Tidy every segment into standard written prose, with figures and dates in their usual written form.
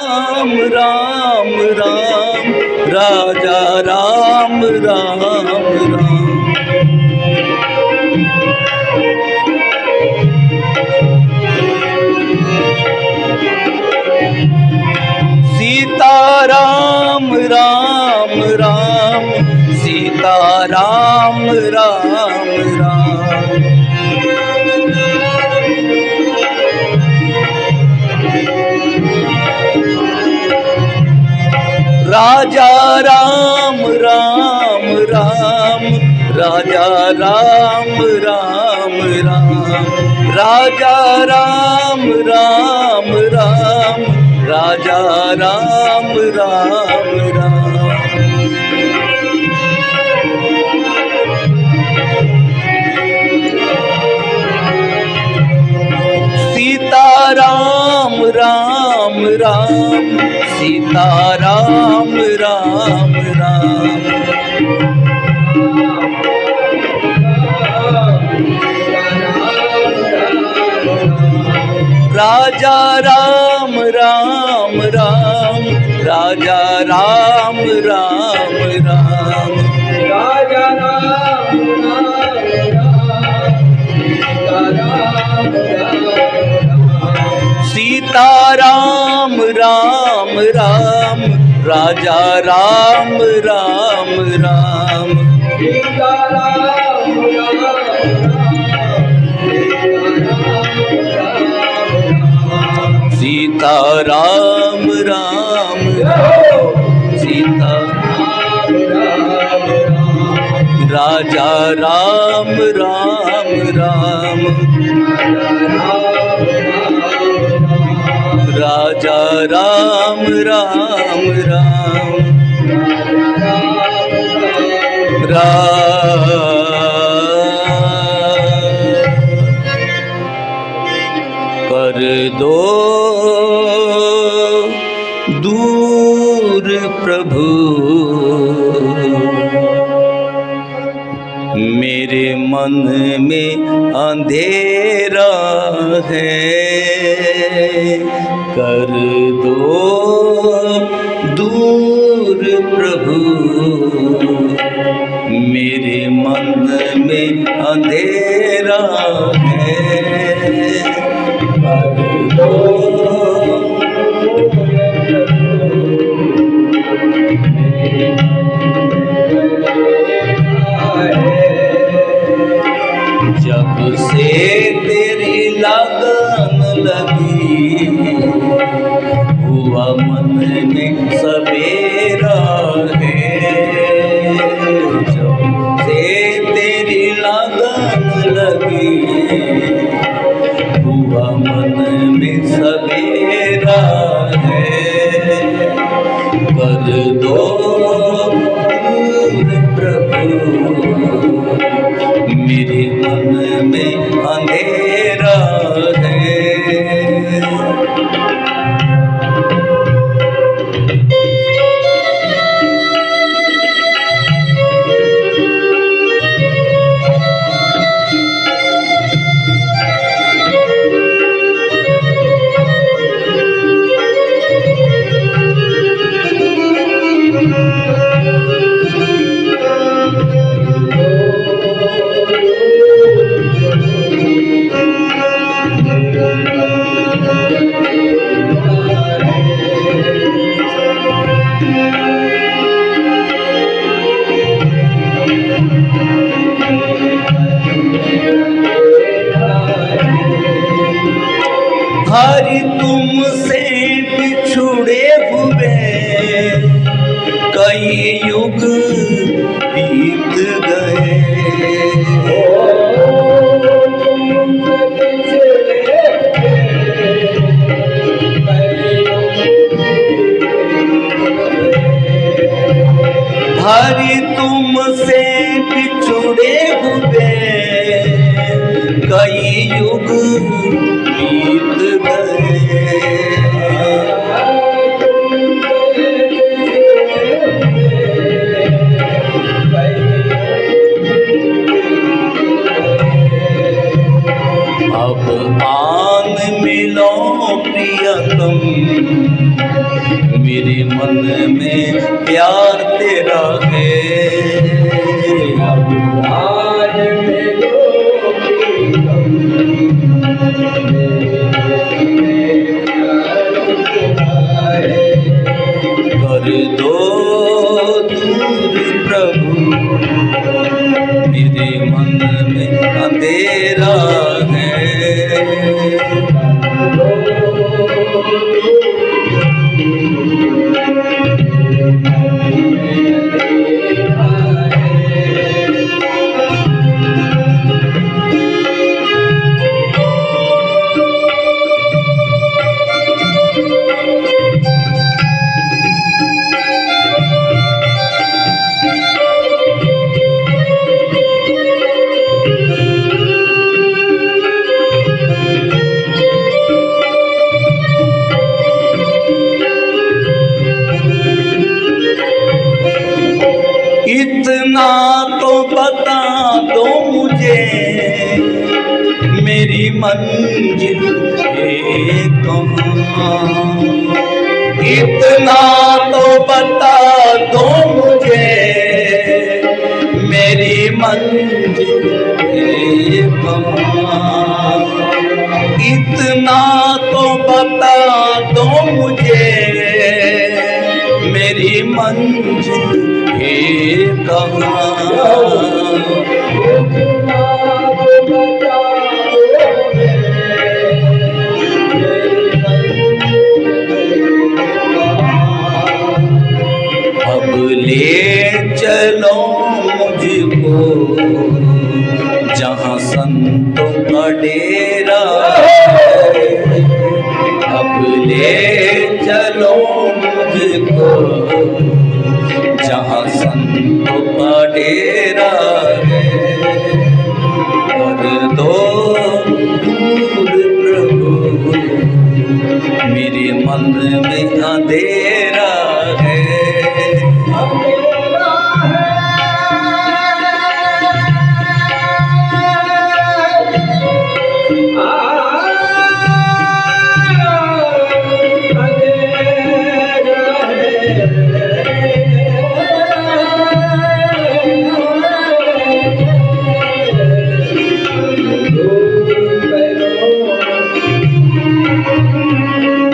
राम राम राम, राजा राम राम राम। सीता राम राम राम, सीता राम राम राम। राजा राम राम राम, राजा राम राम राम, राजा राम राम राम, राजा राम राम राम। सीता राम राम राम, सीता राम राम राम। राजा राम राम राम, राजा राम राम राम, राजा राम राम राम। सीता राम राम राम, राजा राम राम राम, सीता राम राम, सीता राम राम राम, सीता राम राम राम, राजा राम राम राम, राजा राम राम राम राम। कर दो दूर प्रभु मेरे मन में अंधेरा है। कर दो दूर प्रभु मेरे मन में अंधेरा है। कर दो जब से तेरी लगन लगी हुआ मन में सवेरा है। जब से तेरी लगन लगी हुआ मन में सवेरा है। कर दो प्रभु मेरे मन में अंधेरा है। हरि तुमसे बिछुड़े हुए कई युग बीत गए। हरि तुमसे बिछुड़े हुए कई युग बीत गए। मेरे मन में प्यार तेरा है। आज मिलो प्रीतम, कर दो दूर प्रभु, मेरे मन में अंधेरा है। इतना तो बता दो मुझे, मेरी मंजिल है कहाँ। इतना तो बता दो मुझे, मेरी मंजिल है कहाँ। इतना तो बता दो मुझे, मेरी मंजिल है कहाँ। अब ले चलो मुझको जहाँ संतों का डेरा है। अब ले चलो मुझको जहाँ संतों का डेरा है। कर दो दूर प्रभु, मेरे मन में अंधेरा है।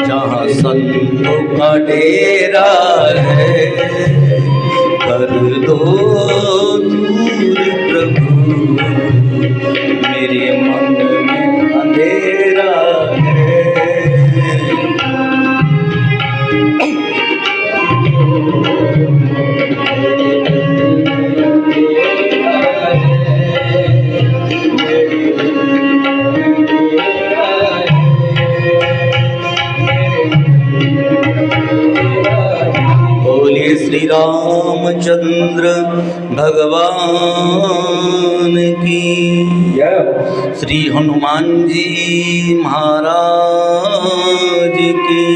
जहाँ संतों का डेरा है, कर दो दूर प्रभु, मेरे मन में अंधेरा है। बोले श्री रामचंद्र भगवान की, श्री हनुमान जी महाराज की,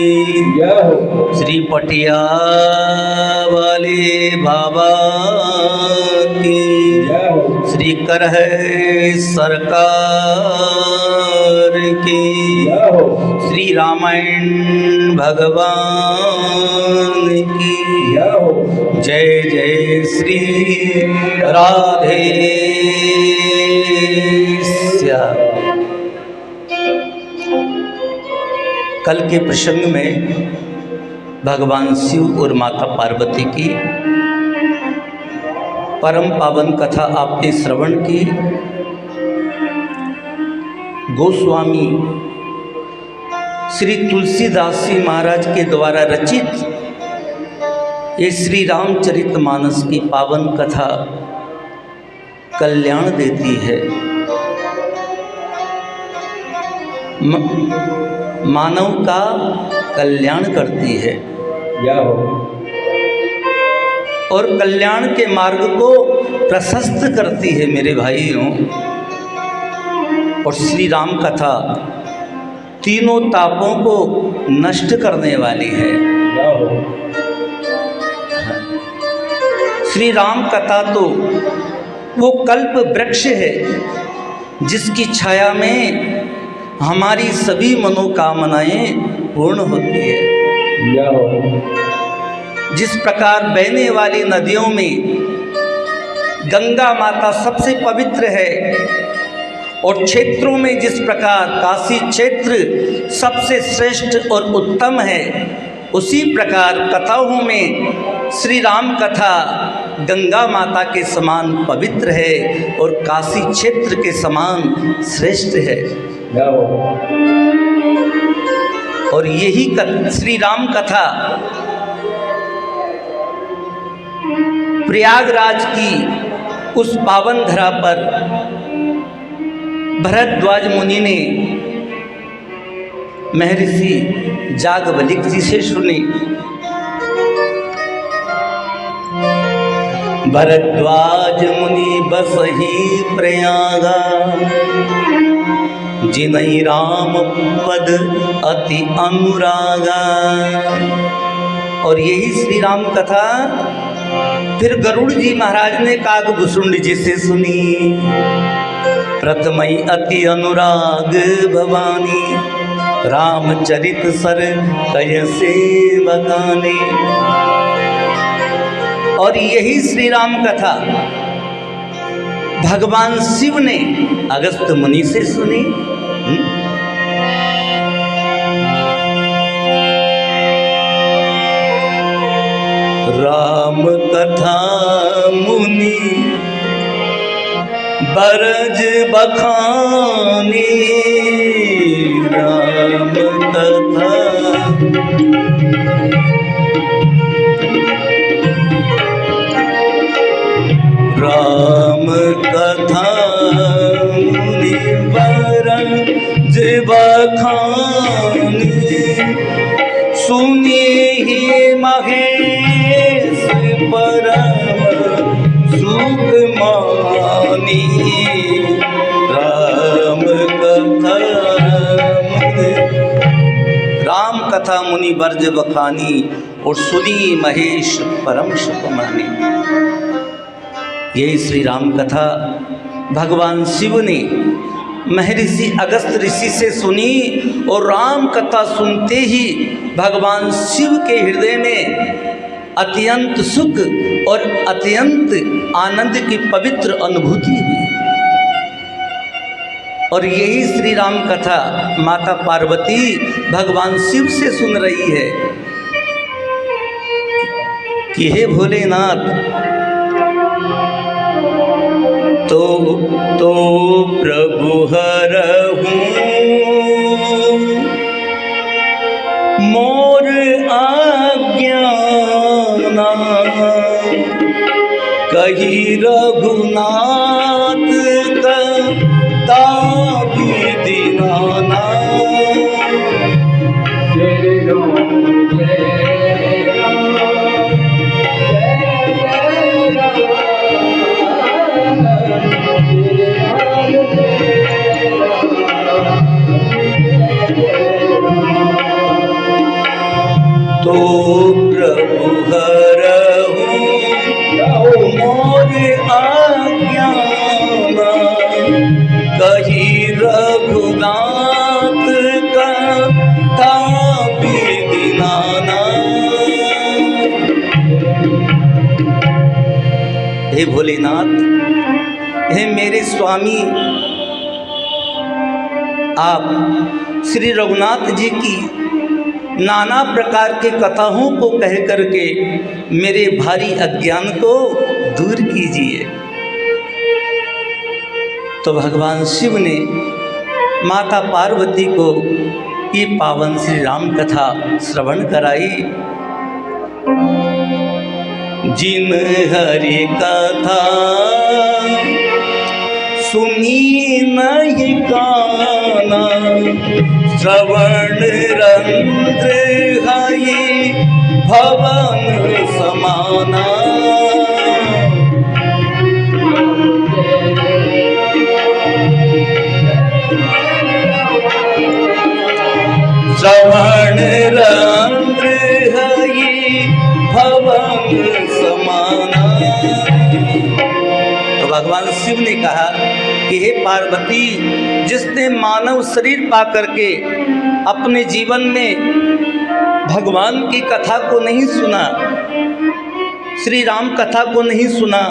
श्री पटिया वाले बाबा की, श्री करहै सरकार की, श्री रामायण भगवान की। जय जय श्री राधे श्याम। कल के प्रसंग में भगवान शिव और माता पार्वती की परम पावन कथा आपने श्रवण की। गोस्वामी श्री तुलसीदास जी महाराज के द्वारा रचित ये श्री रामचरितमानस की पावन कथा कल्याण देती है। मानव का कल्याण करती है और कल्याण के मार्ग को प्रशस्त करती है मेरे भाइयों। और श्री राम कथा तीनों तापों को नष्ट करने वाली है। श्री राम कथा तो वो कल्प वृक्ष है जिसकी छाया में हमारी सभी मनोकामनाएं पूर्ण होती है। जिस प्रकार बहने वाली नदियों में गंगा माता सबसे पवित्र है और क्षेत्रों में जिस प्रकार काशी क्षेत्र सबसे श्रेष्ठ और उत्तम है, उसी प्रकार कथाओं में श्री राम कथा गंगा माता के समान पवित्र है और काशी क्षेत्र के समान श्रेष्ठ है। और यही श्री राम कथा प्रयागराज की उस पावन धरा पर भरद्वाज मुनि ने महर्षि जागवलिक जी से सुनी। भरद्वाज मुनि बसहि प्रयागा, जिनहि राम पद अति अनुरागा। और यही श्री राम कथा फिर गरुड़ जी महाराज ने काकभूषुंड जी से सुनी। प्रथमई अति अनुराग भवानी, रामचरित सर कैसे बखाने। और यही श्री राम कथा भगवान शिव ने अगस्त्य मुनि से सुनी। राम कथा मुनि बरज बखानी, राम कथा राम कथा मुनि बरज बखानी, सुनिए ही महेश परम सुख मानी। राम कथा मुनि बरज बखानी और सुनी महेश परम सुख मानी। यही श्री राम कथा भगवान शिव ने महर्षि अगस्त ऋषि से सुनी और राम कथा सुनते ही भगवान शिव के हृदय में अत्यंत सुख और अत्यंत आनंद की पवित्र अनुभूति हुई। और यही श्री राम कथा माता पार्वती भगवान शिव से सुन रही है कि हे भोलेनाथ, तो प्रभु हरहूं मोर आज्ञाना, कही रघुनाथ दाबी दीनाना। तो प्रभु हरहूं मोर आज्ञाना, कही रघुनाथ कथा दीनाना। हे भोलेनाथ, हे मेरे स्वामी, आप श्री रघुनाथ जी की नाना प्रकार के कथाओं को कह करके मेरे भारी अज्ञान को दूर कीजिए। तो भगवान शिव ने माता पार्वती को ये पावन श्री राम कथा श्रवण कराई। जिन हरि कथा सुनी नहीं काना, श्रवण रंध्र हई भवन समाना। श्रवण रंध्र हई भवन समाना। तो भगवान शिव ने कहा कि हे पार्वती, जिसने मानव शरीर पा करके अपने जीवन में भगवान की कथा को नहीं सुना, श्री राम कथा को नहीं सुना,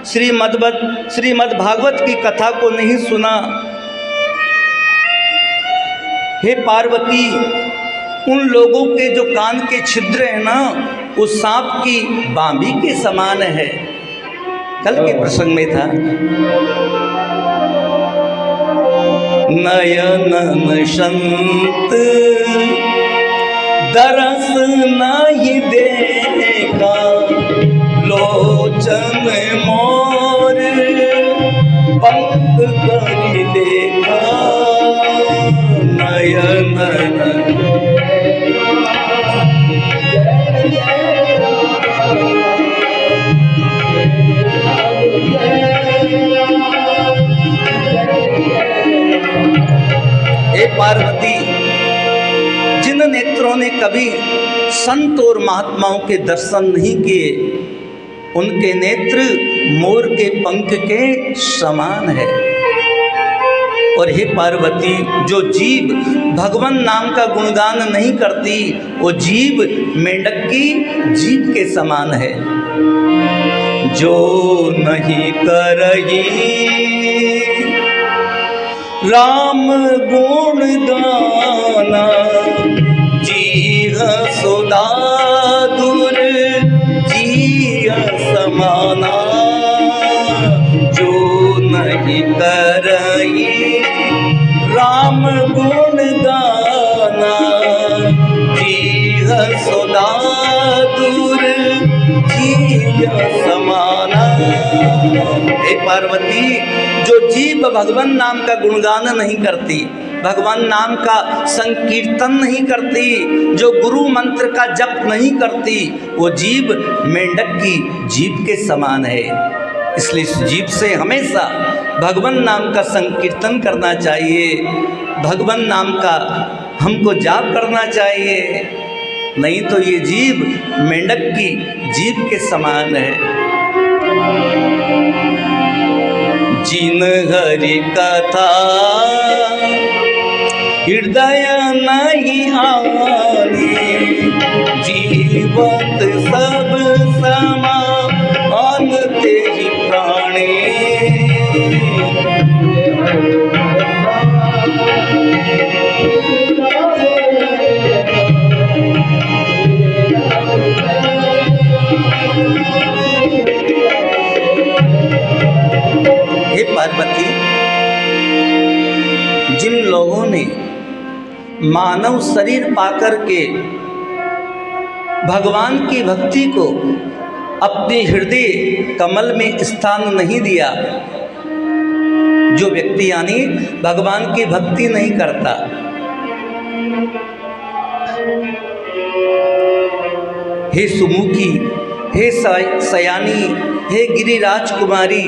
श्रीमद् भागवत की कथा को नहीं सुना। हे पार्वती, उन लोगों के जो कान के छिद्र हैं ना, उस सांप की बांबी के समान है। कल के प्रसंग में था, नयन संत दरस नहीं देखा, लोचन मोर पंख कर देखा, नयन हे पार्वती, जिन नेत्रों ने कभी संत और महात्माओं के दर्शन नहीं किए, उनके नेत्र मोर के पंख के समान है। और हे पार्वती, जो जीव भगवान नाम का गुणगान नहीं करती, वो जीव मेंढक की जीभ के समान है। जो नहीं करही राम गुण गाना, जीह सुधा दूर जिय समाना। जो नहीं करही राम गुण गाना, जीह सुधा दूर जिय समाना। हे पार्वती, जो जीव भगवान नाम का गुणगान नहीं करती, भगवान नाम का संकीर्तन नहीं करती, जो गुरु मंत्र का जप नहीं करती, वो जीव मेंढक की जीभ के समान है। इसलिए इस जीभ से हमेशा भगवान नाम का संकीर्तन करना चाहिए, भगवान नाम का हमको जाप करना चाहिए। नहीं तो ये जीभ मेंढक की जीभ के समान है। जिन हरि कथा हृदय नहीं आनी, जीवत सब समान तेहि प्राणी। हे पार्वती, जिन लोगों ने मानव शरीर पाकर के भगवान की भक्ति को अपने हृदय कमल में स्थान नहीं दिया, जो व्यक्ति यानी भगवान की भक्ति नहीं करता, हे सुमुखी, हे सयानी, हे गिरिराज कुमारी,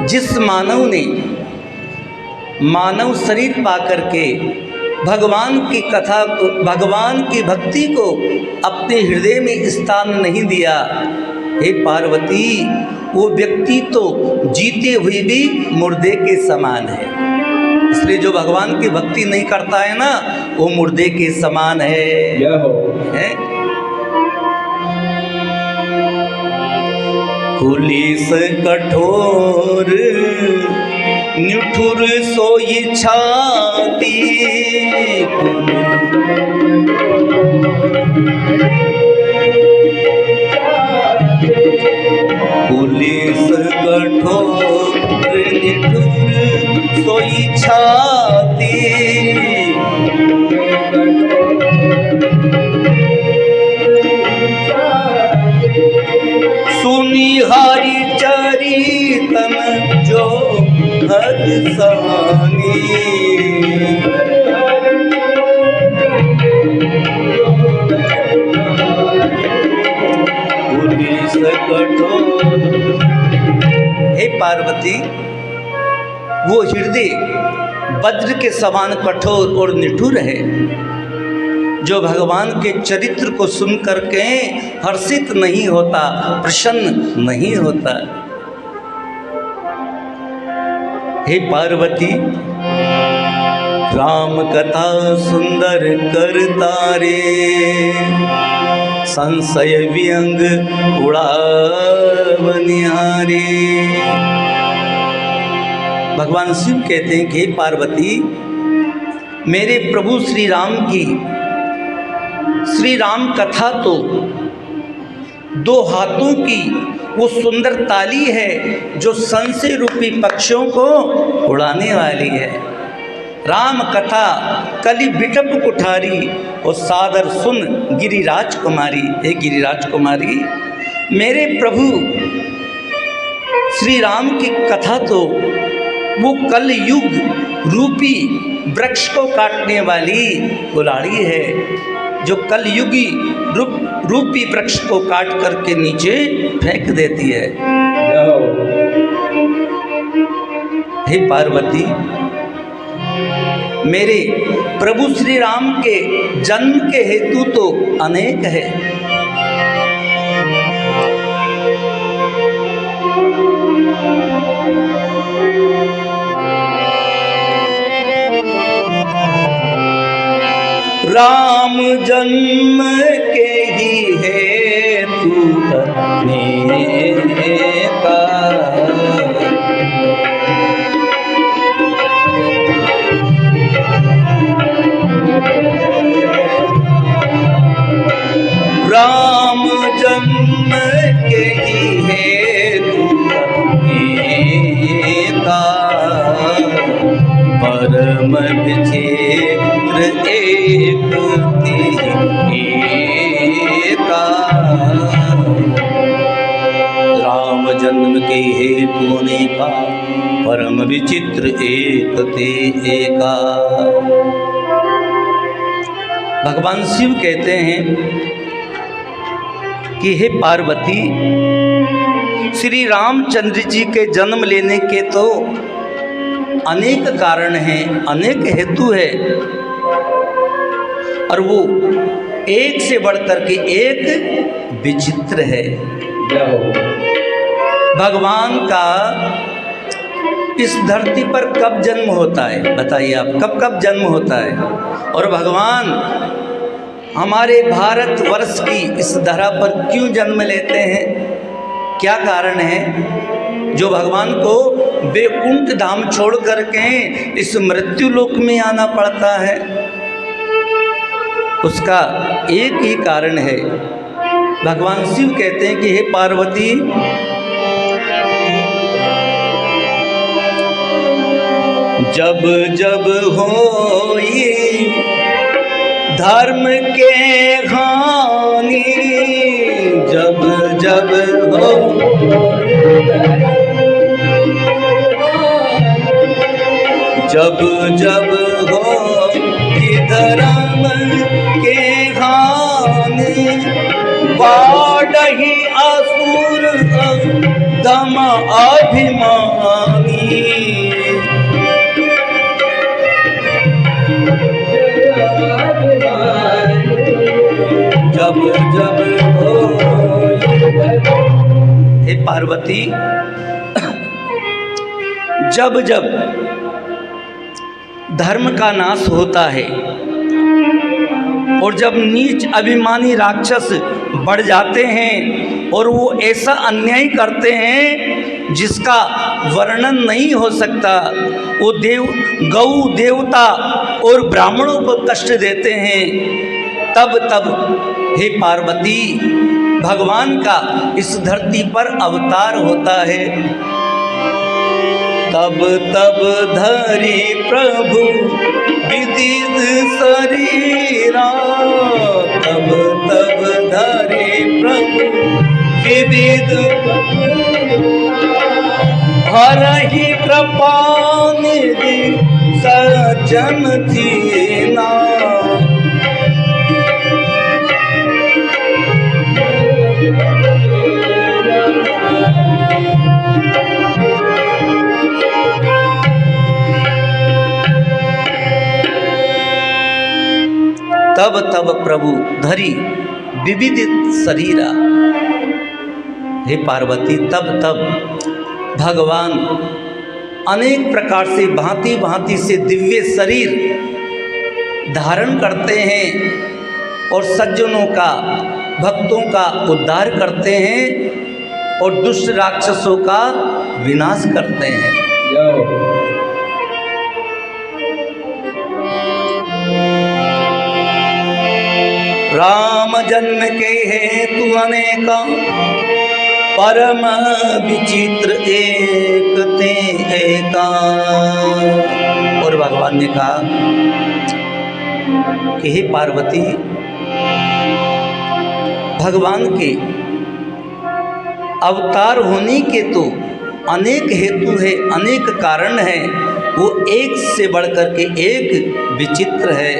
जिस मानव ने मानव शरीर पाकर के भगवान की कथा को, भगवान की भक्ति को अपने हृदय में स्थान नहीं दिया, हे पार्वती, वो व्यक्ति तो जीते हुए भी मुर्दे के समान है। इसलिए जो भगवान की भक्ति नहीं करता है ना, वो मुर्दे के समान है? पुलिस कठोर निठुर सोई छाती, पुलिस कठोर निठुर सोई छाती। सुनी हरि चरितन जो हर सानी, पुलिस कठोर। हे पार्वती, वो हृदय वज्र के समान कठोर और निठुर है, जो भगवान के चरित्र को सुन करके हर्षित नहीं होता, प्रसन्न नहीं होता। हे पार्वती, राम कथा सुंदर करता रे, संशय व्यंग उड़ावनिहारे। भगवान शिव कहते हैं कि पार्वती, मेरे प्रभु श्री राम की श्री राम कथा तो दो हाथों की वो सुंदर ताली है जो संशय रूपी पक्षियों को उड़ाने वाली है। राम कथा कली बिटप कुठारी और सादर सुन गिरिराज कुमारी। हे गिरिराज कुमारी, मेरे प्रभु श्री राम की कथा तो वो कल युग रूपी वृक्ष को काटने वाली कुल्हाड़ी है, जो कल युगी रूपी वृक्ष को काट करके नीचे फेंक देती है। हे पार्वती, मेरे प्रभु श्री राम के जन्म के हेतु तो अनेक है, राम जन्म के ही हेतु अनेक, राम जन्म के ही हेतु अनेक, परम विचित्र एक एका। राम जन्म के हेतु अनेका, परम विचित्र एक ते एका। भगवान शिव कहते हैं कि हे पार्वती, श्री रामचंद्र जी के जन्म लेने के तो अनेक कारण हैं, अनेक हेतु है, और वो एक से बढ़कर के एक विचित्र है। भगवान का इस धरती पर कब जन्म होता है, बताइए आप, कब कब जन्म होता है? और भगवान हमारे भारतवर्ष की इस धरा पर क्यों जन्म लेते हैं? क्या कारण है जो भगवान को वैकुंठ धाम छोड़ करके इस मृत्यु लोक में आना पड़ता है? उसका एक ही कारण है। भगवान शिव कहते हैं कि हे पार्वती, जब जब होई धर्म के हानि, जब जब हो जब जब हो धर्म के हानि, बाढ़ही असुर दम अभिमानी। जब जब हो, हे पार्वती, जब जब धर्म का नाश होता है और जब नीच अभिमानी राक्षस बढ़ जाते हैं और वो ऐसा अन्याय करते हैं जिसका वर्णन नहीं हो सकता, वो गौ देवता और ब्राह्मणों को कष्ट देते हैं, तब तब हे पार्वती, भगवान का इस धरती पर अवतार होता है। तब तब धरी प्रभु विदित शरीरा, तब तब धरी प्रभु विदित, हरहि कृपा निधि सज्जन थीना। तब तब प्रभु धरी विविधित शरीरा। हे पार्वती, तब तब भगवान अनेक प्रकार से भांति भांति से दिव्य शरीर धारण करते हैं और सज्जनों का, भक्तों का उद्धार करते हैं और दुष्ट राक्षसों का विनाश करते हैं। राम जन्म के हेतु अनेका, परम विचित्र एक ते एका। और भगवान ने कहा कि हे पार्वती, भगवान के अवतार होने के तो अनेक हेतु है, अनेक कारण है, वो एक से बढ़कर के एक विचित्र है।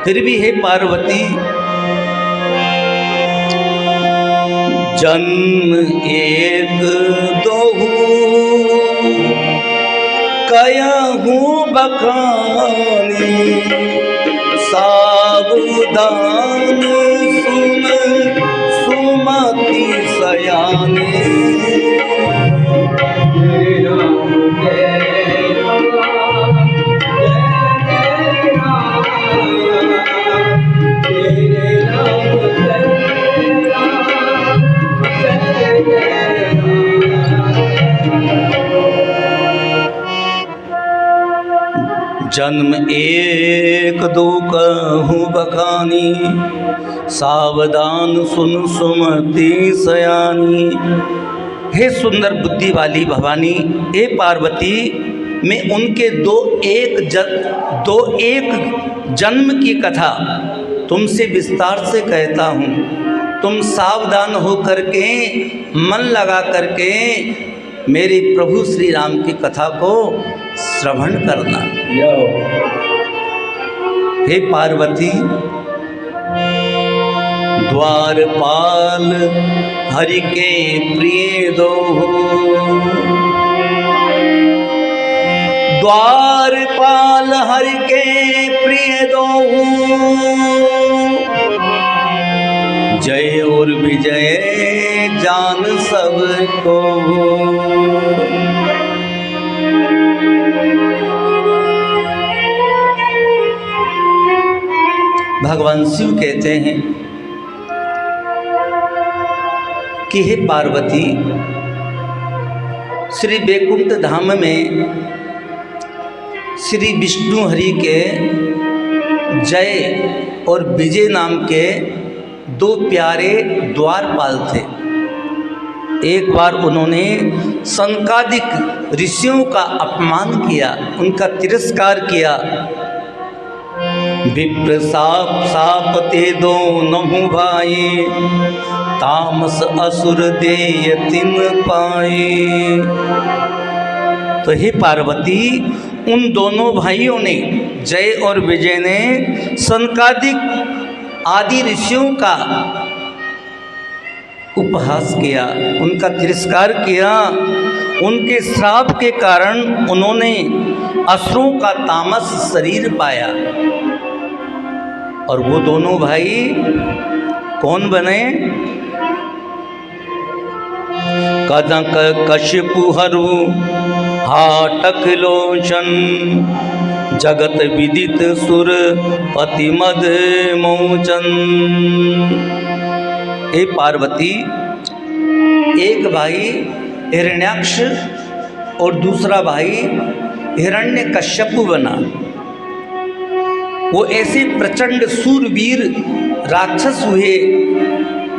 फिर भी हे पार्वती, जन्म एक दोहु कयहु बखानी, सावधान सुन सुमति सयानी। जन्म एक दो कहूँ बखानी, सावधान सुन सुमति सयानी। हे सुंदर बुद्धि वाली भवानी, हे पार्वती, मैं उनके दो एक जन्म की कथा तुमसे विस्तार से कहता हूँ। तुम सावधान हो करके, मन लगा करके मेरे प्रभु श्री राम की कथा को श्रवण करना। हे पार्वती, द्वारपाल हरि के प्रिय दो, द्वारपाल हरि के प्रिय दो, जय और विजय जान सबको। भगवान शिव कहते हैं कि हे पार्वती, श्री वैकुंठ धाम में श्री विष्णु हरि के जय और विजय नाम के दो प्यारे द्वारपाल थे। एक बार उन्होंने सनकादिक ऋषियों का अपमान किया, उनका तिरस्कार किया। विप्र साप साप ते दो नहु भाई, तामस असुर देय तिन पाए। तो हे पार्वती, उन दोनों भाइयों ने, जय और विजय ने, सनकादिक आदि ऋषियों का उपहास किया, उनका तिरस्कार किया। उनके श्राप के कारण उन्होंने असुरों का तामस शरीर पाया। और वो दोनों भाई कौन बने? कदंक कश्यपु हरु हाटक लोचन, जगत विदित सुर पति मद मोचन। हे पार्वती, एक भाई हिरण्याक्ष और दूसरा भाई हिरण्यकश्यपु बना। वो ऐसे प्रचंड सूरवीर राक्षस हुए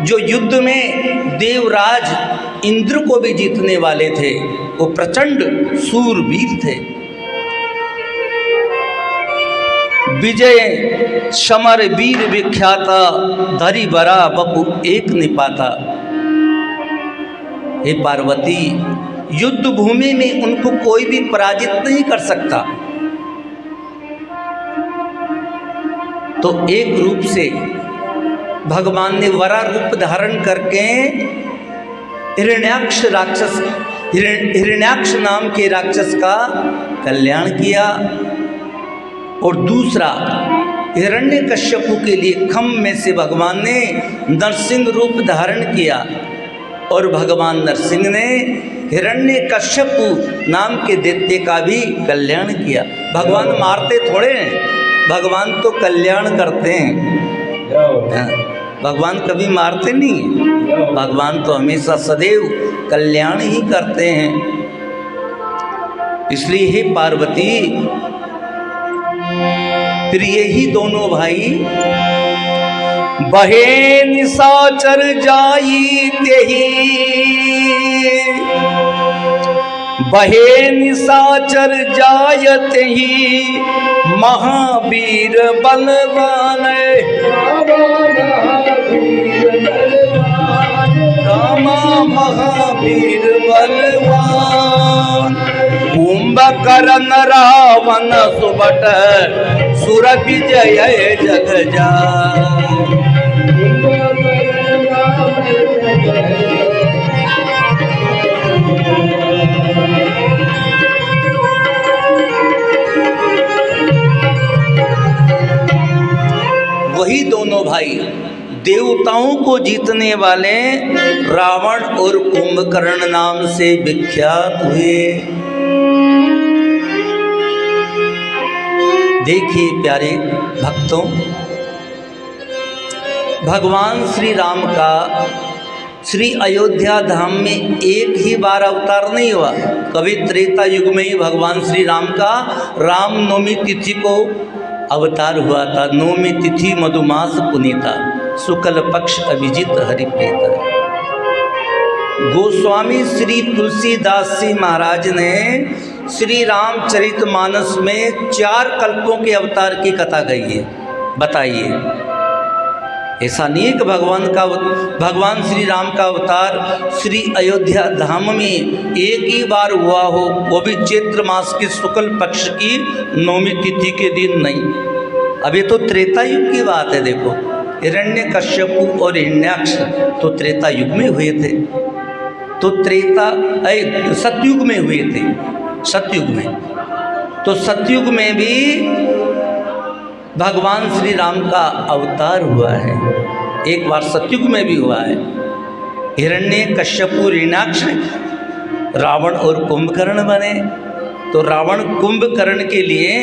जो युद्ध में देवराज इंद्र को भी जीतने वाले थे। वो प्रचंड सूरवीर थे। विजय समर वीर विख्याता, धरि बरा बपु एक निपाता। हे पार्वती, युद्ध भूमि में उनको कोई भी पराजित नहीं कर सकता। तो एक रूप से भगवान ने वरा रूप धारण करके हिरण्याक्ष नाम के राक्षस का कल्याण किया। और दूसरा हिरण्यकश्यपु के लिए खम में से भगवान ने नरसिंह रूप धारण किया। और भगवान नरसिंह ने हिरण्यकश्यपु नाम के दैत्य का भी कल्याण किया। भगवान मारते थोड़े हैं, भगवान तो कल्याण करते हैं। हाँ, भगवान कभी मारते नहीं हैं, भगवान तो हमेशा सदैव कल्याण ही करते हैं। इसलिए हे पार्वती, फिर यही दोनों भाई बहे निशाचर जाई तेही, बहे निशाचर जायत ही महावीर बलवान, रामा महावीर बलवान। कुंभकर्ण रावण सुबट सुर विजय जग जाय, वही दोनों भाई देवताओं को जीतने वाले रावण और कुंभकर्ण नाम से विख्यात हुए। देखिए प्यारे भक्तों, भगवान श्री राम का श्री अयोध्या धाम में एक ही बार अवतार नहीं हुआ। कभी त्रेता युग में ही भगवान श्री राम का रामनवमी तिथि को अवतार हुआ था। नवमी तिथि मधुमास पुनीता, शुक्ल पक्ष अभिजित हरिप्रीता। गोस्वामी श्री तुलसीदास जी महाराज ने श्री रामचरितमानस में 4 कल्पों के अवतार की कथा कही है। बताइए, ऐसा नहीं है कि भगवान श्री राम का अवतार श्री अयोध्या धाम में एक ही बार हुआ हो, वो भी चैत्र मास की शुक्ल पक्ष की नवमी तिथि के दिन नहीं। अब ये तो त्रेता युग की बात है। देखो, हिरण्यकश्यपु और हिरण्याक्ष तो त्रेता युग में हुए थे, तो सतयुग में हुए थे। सतयुग में तो सतयुग में भी भगवान श्री राम का अवतार हुआ है, एक बार सतयुग में भी हुआ है। हिरण्यकश्यपु हिरण्याक्ष रावण और कुंभकर्ण बने, तो रावण कुंभकर्ण के लिए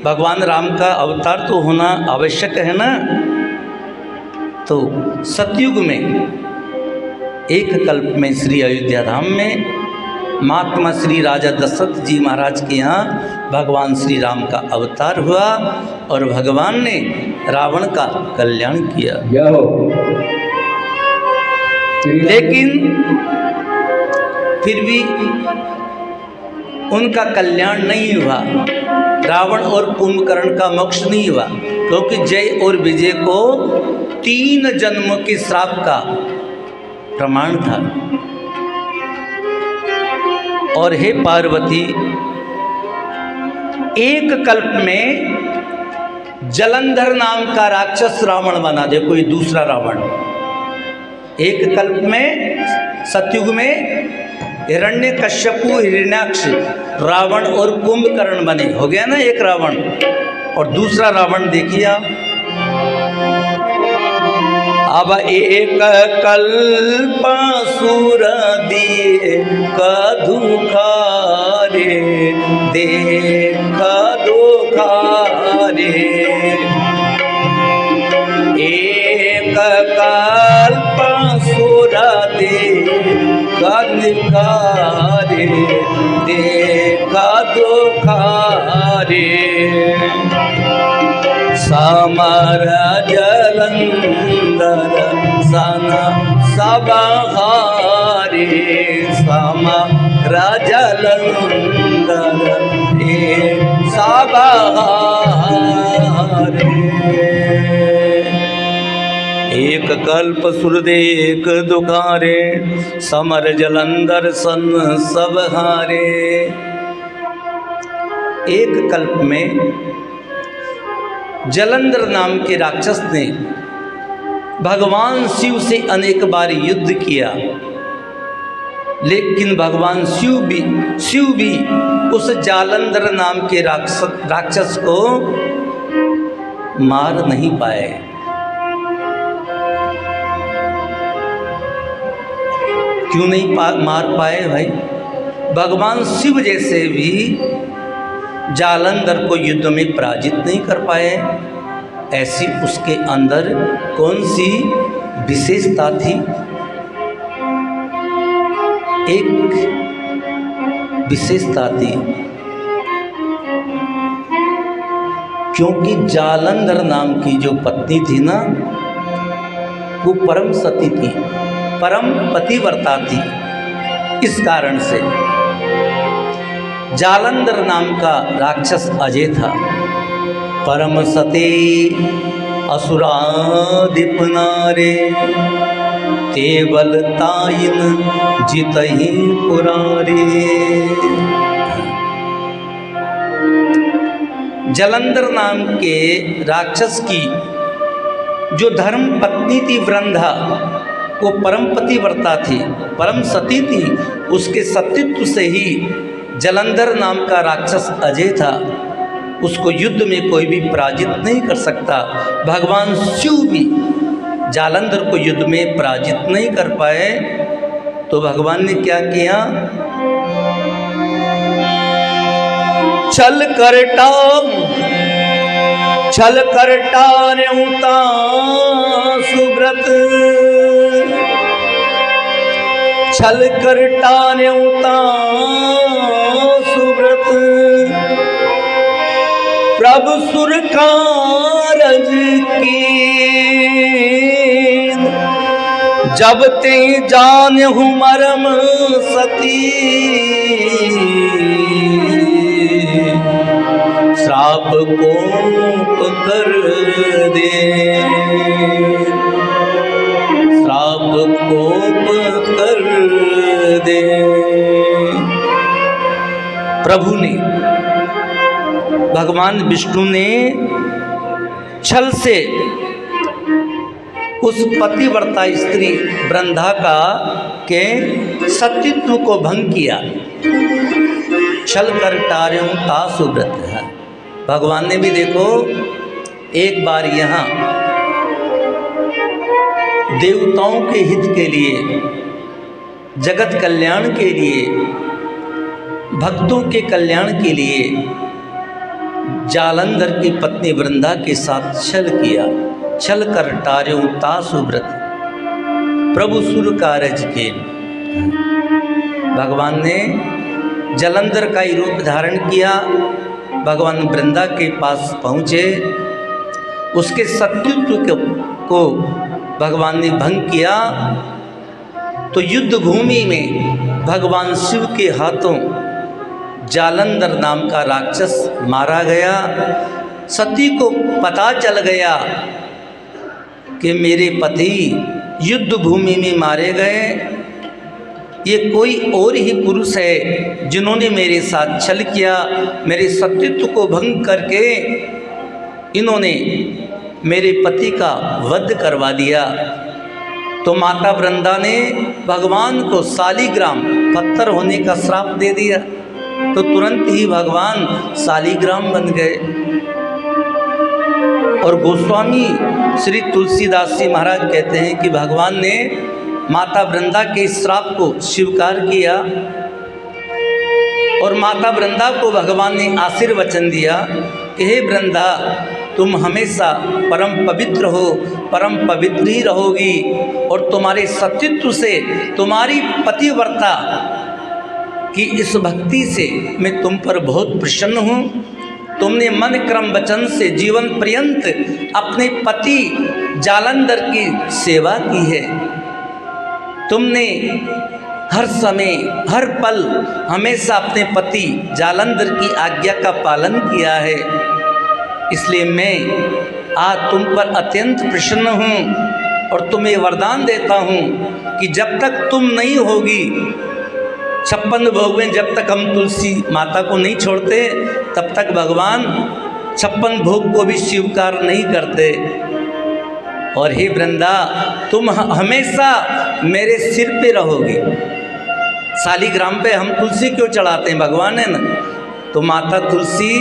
भगवान राम का अवतार तो होना आवश्यक है ना। तो सतयुग में एक कल्प में श्री अयोध्या धाम में महात्मा श्री राजा दशरथ जी महाराज के यहाँ भगवान श्री राम का अवतार हुआ और भगवान ने रावण का कल्याण किया। लेकिन फिर भी उनका कल्याण नहीं हुआ, रावण और कुंभकर्ण का मोक्ष नहीं हुआ, क्योंकि जय और विजय को 3 जन्मों के श्राप का प्रमाण था। और हे पार्वती, एक कल्प में जलंधर नाम का राक्षस रावण बना। देखो, ये दूसरा रावण। एक कल्प में सतयुग में हिरण्यकश्यपु हिरण्याक्ष रावण और कुंभकर्ण बने, हो गया ना एक रावण। और दूसरा रावण देखिए आप, अब एक कल्प सुर दिए कधुखारे देख दुखारे, एक कल्प सुर दिए कधुखारे देख दुखारे, समर जलंधर सन सब हारे, समर जलंधर सब हारे। एक कल्प सुरदेक दुखारे, समर जलंधर सन सब हारे। एक कल्प में जलंधर नाम के राक्षस ने भगवान शिव से अनेक बार युद्ध किया, लेकिन भगवान शिव भी उस जालंधर नाम के राक्षस को मार नहीं पाए। क्यों नहीं मार पाए भाई? भगवान शिव जैसे भी जालंधर को युद्ध में पराजित नहीं कर पाए। ऐसी उसके अंदर कौन सी विशेषता थी? एक विशेषता थी, क्योंकि जालंधर नाम की जो पत्नी थी ना, वो परम सती थी, परम पतिव्रता थी। इस कारण से जालंधर नाम का राक्षस अजय था। परम सती असुराधिप नारे, केवल ताइन जितहि पुरारे। जालंधर नाम के राक्षस की जो धर्म पत्नी थी वृंदा, वो परम पतिव्रता थी, परम सती थी। उसके सतीत्व से ही जालंधर नाम का राक्षस अजय था। उसको युद्ध में कोई भी पराजित नहीं कर सकता। भगवान शिव भी जालंधर को युद्ध में पराजित नहीं कर पाए। तो भगवान ने क्या किया? छल कर टार्यूं सुव्रत, छल कर टार्यूं सुव्रत, प्रभु सुर कारज की, जब ते जानहु मरम सती, श्राप कोप कर दे, श्राप कोप कर दे। प्रभु ने, भगवान विष्णु ने छल से उस पतिव्रता स्त्री वृंदा का के सतीत्व को भंग किया। छल कर टार्यूं ता सुव्रत है। भगवान ने भी देखो एक बार यहाँ देवताओं के हित के लिए, जगत कल्याण के लिए, भक्तों के कल्याण के लिए जालंधर की पत्नी वृंदा के साथ छल किया। छल कर टार्यूं ता सुव्रत, प्रभु सुर कारज के। भगवान ने जालंधर का ही रूप धारण किया। भगवान वृंदा के पास पहुँचे, उसके सतीत्व को भगवान ने भंग किया। तो युद्ध भूमि में भगवान शिव के हाथों जालंधर नाम का राक्षस मारा गया। सती को पता चल गया कि मेरे पति युद्ध भूमि में मारे गए, ये कोई और ही पुरुष है जिन्होंने मेरे साथ छल किया, मेरे सतीत्व को भंग करके इन्होंने मेरे पति का वध करवा दिया। तो माता वृंदा ने भगवान को शालिग्राम पत्थर होने का श्राप दे दिया। तो तुरंत ही भगवान शालिग्राम बन गए। और गोस्वामी श्री तुलसीदास जी महाराज कहते हैं कि भगवान ने माता वृंदा के श्राप को स्वीकार किया और माता वृंदा को भगवान ने आशीर्वचन दिया कि हे वृंदा, तुम हमेशा परम पवित्र हो, परम पवित्र ही रहोगी और तुम्हारे सतीत्व से, तुम्हारी पतिव्रता की इस भक्ति से मैं तुम पर बहुत प्रसन्न हूँ। तुमने मन क्रम वचन से जीवन पर्यंत अपने पति जालंधर की सेवा की है। तुमने हर समय हर पल हमेशा अपने पति जालंधर की आज्ञा का पालन किया है। इसलिए मैं आज तुम पर अत्यंत प्रसन्न हूँ और तुम्हें वरदान देता हूँ कि जब तक तुम नहीं होगी 56 भोग में, जब तक हम तुलसी माता को नहीं छोड़ते तब तक भगवान 56 भोग को भी स्वीकार नहीं करते। और हे वृंदा, तुम हमेशा मेरे सिर पे रहोगी। शालिग्राम पे हम तुलसी क्यों चढ़ाते हैं? भगवान है ना, तो माता तुलसी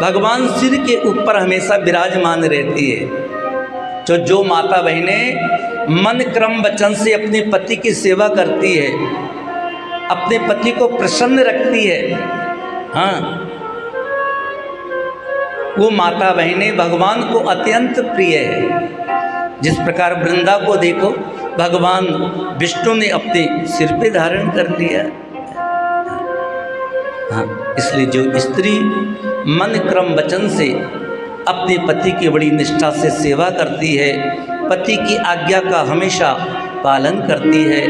भगवान सिर के ऊपर हमेशा विराजमान रहती है। जो माता बहनें मन क्रम वचन से अपने पति की सेवा करती है, अपने पति को प्रसन्न रखती है। हाँ, वो माता बहनें भगवान को अत्यंत प्रिय है। जिस प्रकार वृंदा को देखो, भगवान विष्णु ने अपने सिर पे धारण कर लिया। हाँ, इसलिए जो स्त्री मन क्रम वचन से अपने पति की बड़ी निष्ठा से सेवा करती है, पति की आज्ञा का हमेशा पालन करती है,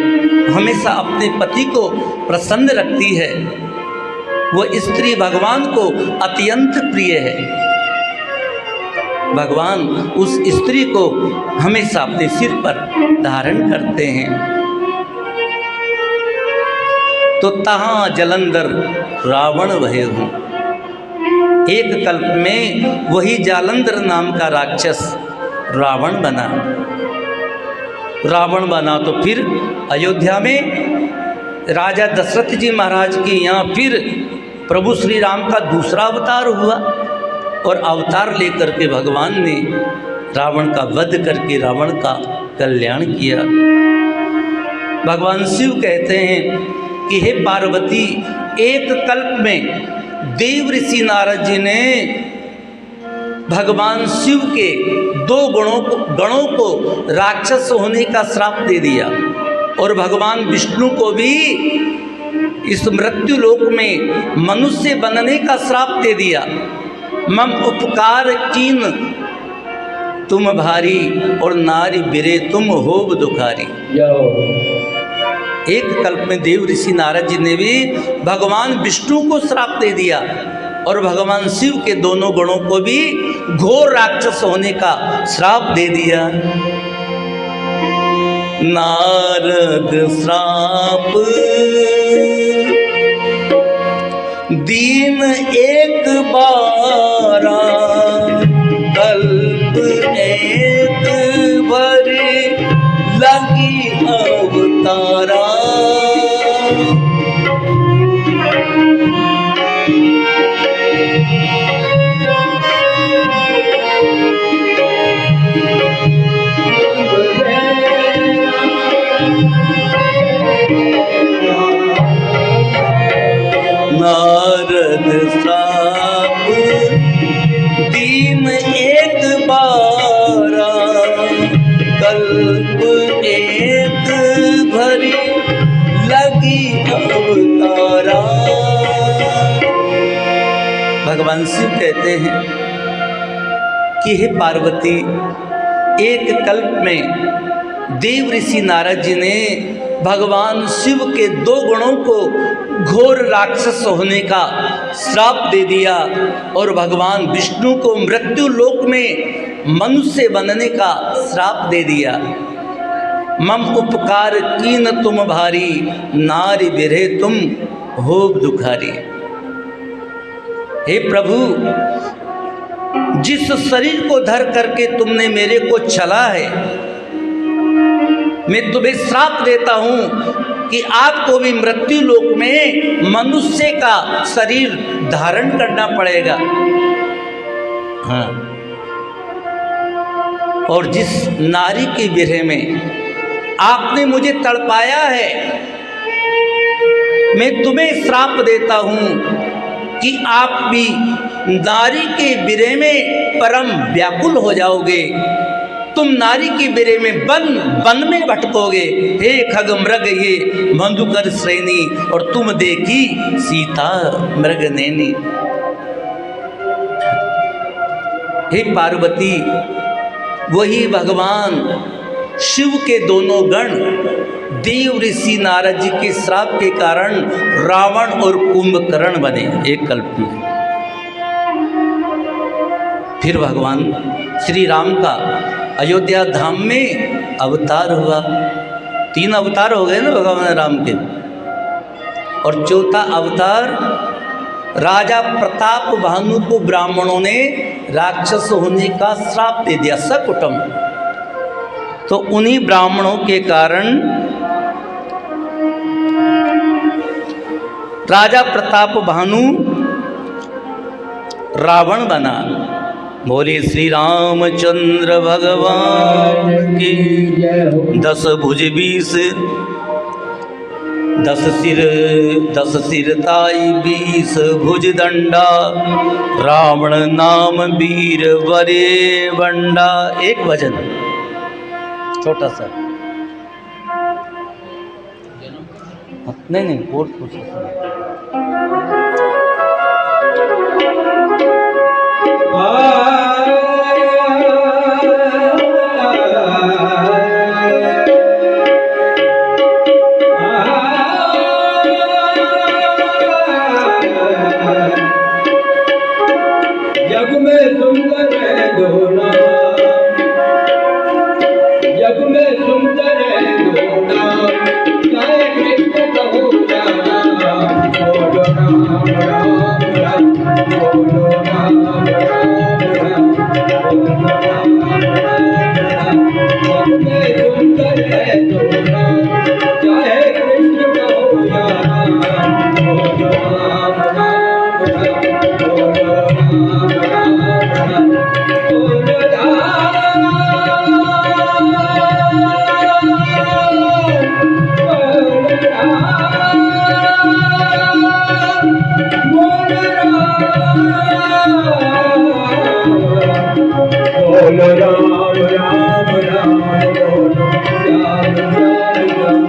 हमेशा अपने पति को प्रसन्न रखती है, वो स्त्री भगवान को अत्यंत प्रिय है। भगवान उस स्त्री को हमेशा अपने सिर पर धारण करते हैं। तो तहाँ जलंधर रावण भय हूँ। एक कल्प में वही जालंधर नाम का राक्षस रावण बना। रावण बना तो फिर अयोध्या में राजा दशरथ जी महाराज के यहाँ फिर प्रभु श्री राम का दूसरा अवतार हुआ, और अवतार लेकर के भगवान ने रावण का वध करके रावण का कल्याण किया। भगवान शिव कहते हैं कि हे पार्वती, एक कल्प में देव ऋषि नारद जी ने भगवान शिव के दो गणों को राक्षस होने का श्राप दे दिया, और भगवान विष्णु को भी इस मृत्यु लोक में मनुष्य बनने का श्राप दे दिया। मम उपकार कीन तुम भारी, और नारी बिरे तुम होब दुखारी। एक कल्प में देव ऋषि नारद जी ने भी भगवान विष्णु को श्राप दे दिया, और भगवान शिव के दोनों गणों को भी घोर राक्षस होने का श्राप दे दिया। नारद श्राप दीन एक बारा, कल्प एक भरी लगी अवतारा। नारद श्राप दीन एक बारा, कल्प एक भरी लगी अवतारा। भगवान शिव कहते हैं कि हे पार्वती, एक कल्प में देव ऋषि नारद जी ने भगवान शिव के दो गणों को घोर राक्षस होने का श्राप दे दिया, और भगवान विष्णु को मृत्यु लोक में मनुष्य बनने का श्राप दे दिया। मम उपकार कीन तुम भारी, नारी बिरहे तुम होब दुखारी। हे प्रभु, जिस शरीर को धर करके तुमने मेरे को चला है, मैं तुम्हें श्राप देता हूं कि आपको भी मृत्यु लोक में मनुष्य का शरीर धारण करना पड़ेगा। हाँ, और जिस नारी के विरह में आपने मुझे तड़पाया है, मैं तुम्हें श्राप देता हूं कि आप भी नारी के विरह में परम व्याकुल हो जाओगे। तुम नारी की बिरे में वन में भटकोगे। हे खग मृग ये मधुकर श्रेणी, और तुम देखी सीता मृग नैनी। हे पार्वती, वही भगवान शिव के दोनों गण देव ऋषि नारद जी के श्राप के कारण रावण और कुंभकर्ण बने एक कल्प में। फिर भगवान श्री राम का अयोध्या धाम में अवतार हुआ। 3 अवतार हो गए ना भगवान राम के। और चौथा अवतार राजा प्रताप भानु को ब्राह्मणों ने राक्षस होने का श्राप दे दिया सकुटुम। तो उन्हीं ब्राह्मणों के कारण राजा प्रताप भानु रावण बना। बोले श्री रामचंद्र भगवान की 10 भुज 20 दस सिर ताई 20 भुज दंडा, रावण नाम वीर वरे बंडा। एक भजन छोटा सा, नहीं और कुछ जग में सुंदर है दोना, जग में सुंदर है दोना, चाहे कृष्ण कहो जाना, बोलो राम राम राम, बोलो राम राम राम, बोलो राम राम राम। जग में सुंदर है दोना, चाहे कृष्ण कहो जाना, बोलो राम राम राम, बोलो राम राम राम, बोलो बोलो राम राम राम, बोलो राम राम राम।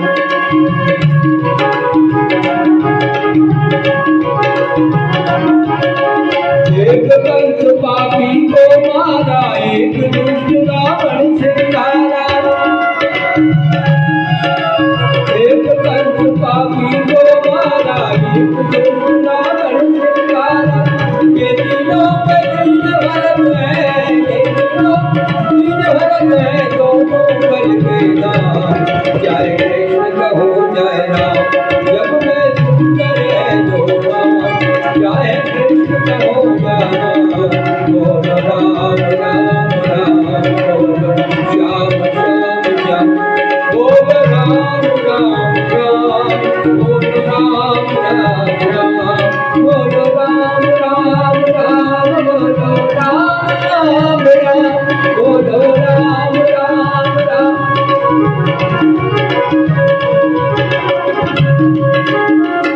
एक कंस पापी को मारा, एक दुष्ट रावण से मारा, एक कंस पापी को मारा, एक दुष्ट रावण से मारा। ये तीनों के बीच भरत है, ये तीनों बीच भरत है, दोनों कर के दान, जय कृष्ण कहो जय राम। जग में सुंदर है दो राम, जय कृष्ण कहो जय राम, बोलो राम राम राम, बोलो श्याम श्याम श्याम, बोलो राम राम राम, बोलो राम राम राम, बोलो राम राम राम, बोलो राम राम, बोलो राम राम राम।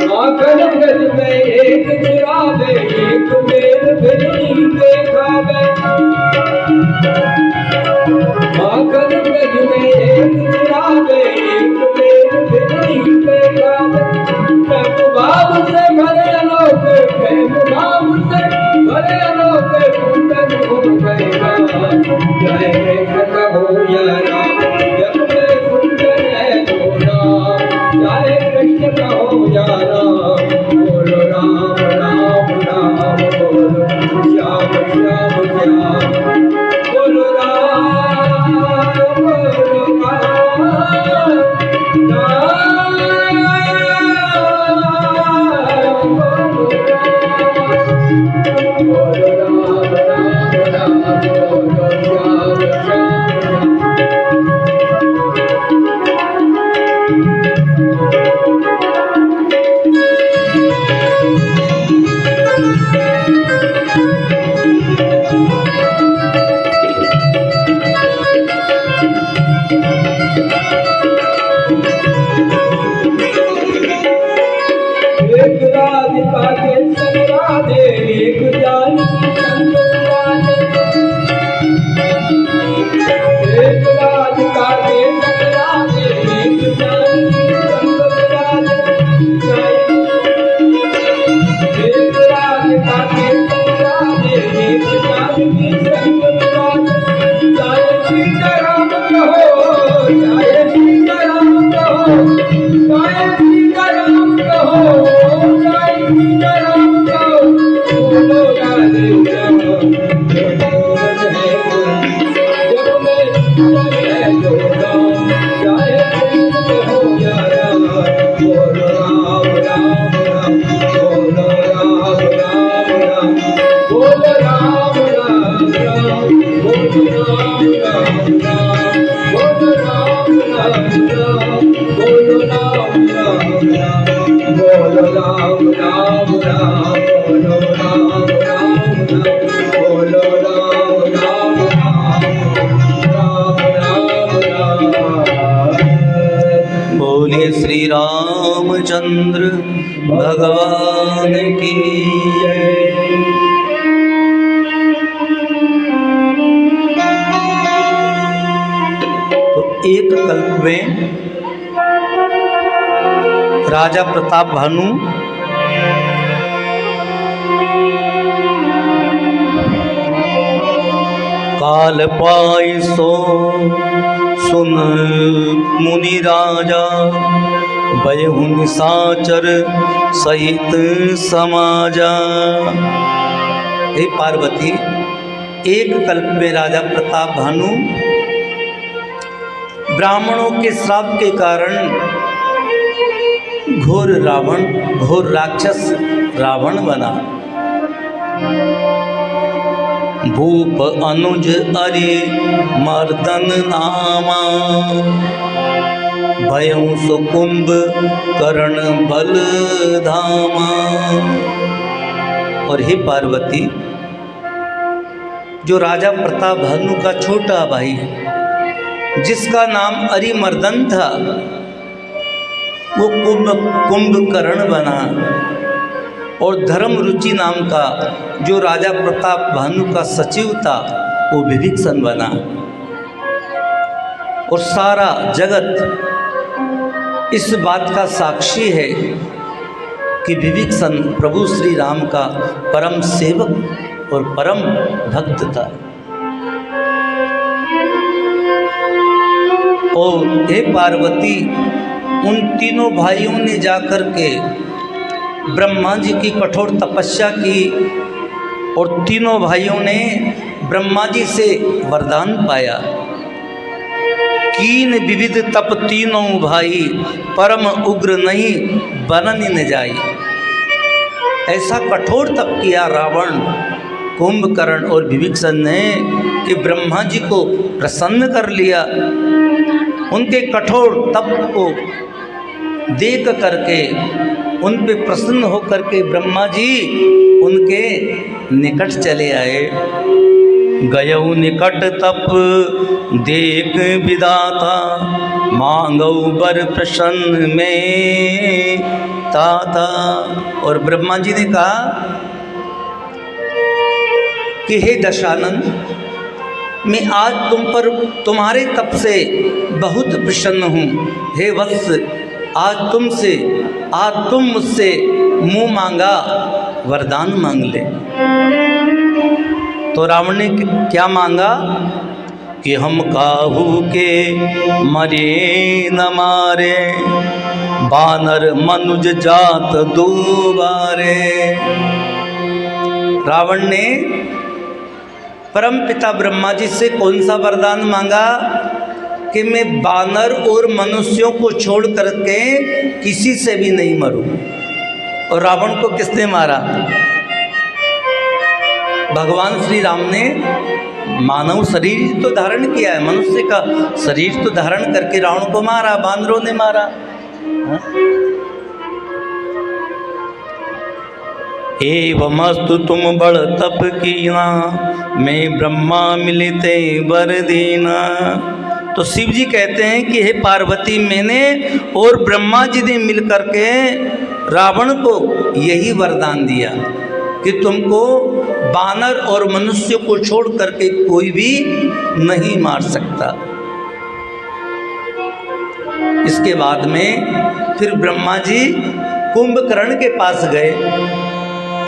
माखन ब्रज में एक चुरावे, एक बेल बिजली देखावे, माखन ब्रज में एक चुरावे, एक बेल बिजली देखावे। प्रेम भाव से भरे अलोक, प्रेम भाव से भरे अलोक, कुंदन हो गएगा, जय कृष्ण कहो जय राम। जग में सुंदर है दो नाम, जय कृष्ण कहो जय राम, बोलो राम राम राम, बोलो श्याम श्याम श्याम, बोलो राम, बोलो राम राम, बोलो राम राम राम, बोलो श्याम श्याम श्याम। रामचंद्र भगवान की जय। तो एक कल्प में राजा प्रताप भानु काल पाई सो सुन मुनि राजा, भयहु निशाचर सहित समाजा। हे पार्वती, एक कल्प में राजा प्रताप भानु ब्राह्मणों के श्राप के कारण घोर राक्षस रावण बना। भूप अनुज अरि मर्दन नामा, भयउ सुकुंभ करण बल धामा। और हे पार्वती, जो राजा प्रताप भानु का छोटा भाई जिसका नाम अरिमर्दन था, वो कुंभकर्ण बना। और धर्म रुचि नाम का जो राजा प्रताप भानु का सचिव था, वो विभीषण बना। और सारा जगत इस बात का साक्षी है कि विभीषण प्रभु श्री राम का परम सेवक और परम भक्त था। और हे पार्वती, उन तीनों भाइयों ने जाकर के ब्रह्मा जी की कठोर तपस्या की और तीनों भाइयों ने ब्रह्मा जी से वरदान पाया। कीन विविध तप तीनों भाई, परम उग्र नहीं बनन न जाई। ऐसा कठोर तप किया रावण, कुंभकर्ण और विभीषण ने कि ब्रह्मा जी को प्रसन्न कर लिया। उनके कठोर तप को देख करके उन पे प्रसन्न होकर के ब्रह्मा जी उनके निकट चले आए। गयऊ निकट तप देख विदाता, मांगौ बर प्रसन्न में ताता। और ब्रह्मा जी ने कहा कि हे दशानन, मैं आज तुम पर तुम्हारे तप से बहुत प्रसन्न हूँ। हे वत्स, आज तुम मुझसे मुंह मांगा वरदान मांग ले। तो रावण ने क्या मांगा कि हम काहू के मरे न मारे, बानर मनुज जात दोबारे। रावण ने परम पिता ब्रह्मा जी से कौन सा वरदान मांगा कि मैं बानर और मनुष्यों को छोड़ करके किसी से भी नहीं मरूं। और रावण को किसने मारा? भगवान श्री राम ने मानव शरीर तो धारण किया है, मनुष्य का शरीर तो धारण करके रावण को मारा, बानरों ने मारा। एवमस्तु तुम बड़ तप कीना, मैं ब्रह्मा मिलते वर दीना। तो शिव जी कहते हैं कि हे पार्वती, मैंने और ब्रह्मा जी ने मिलकर के रावण को यही वरदान दिया कि तुमको बानर और मनुष्य को छोड़ करके कोई भी नहीं मार सकता। इसके बाद में फिर ब्रह्मा जी कुंभकर्ण के पास गए।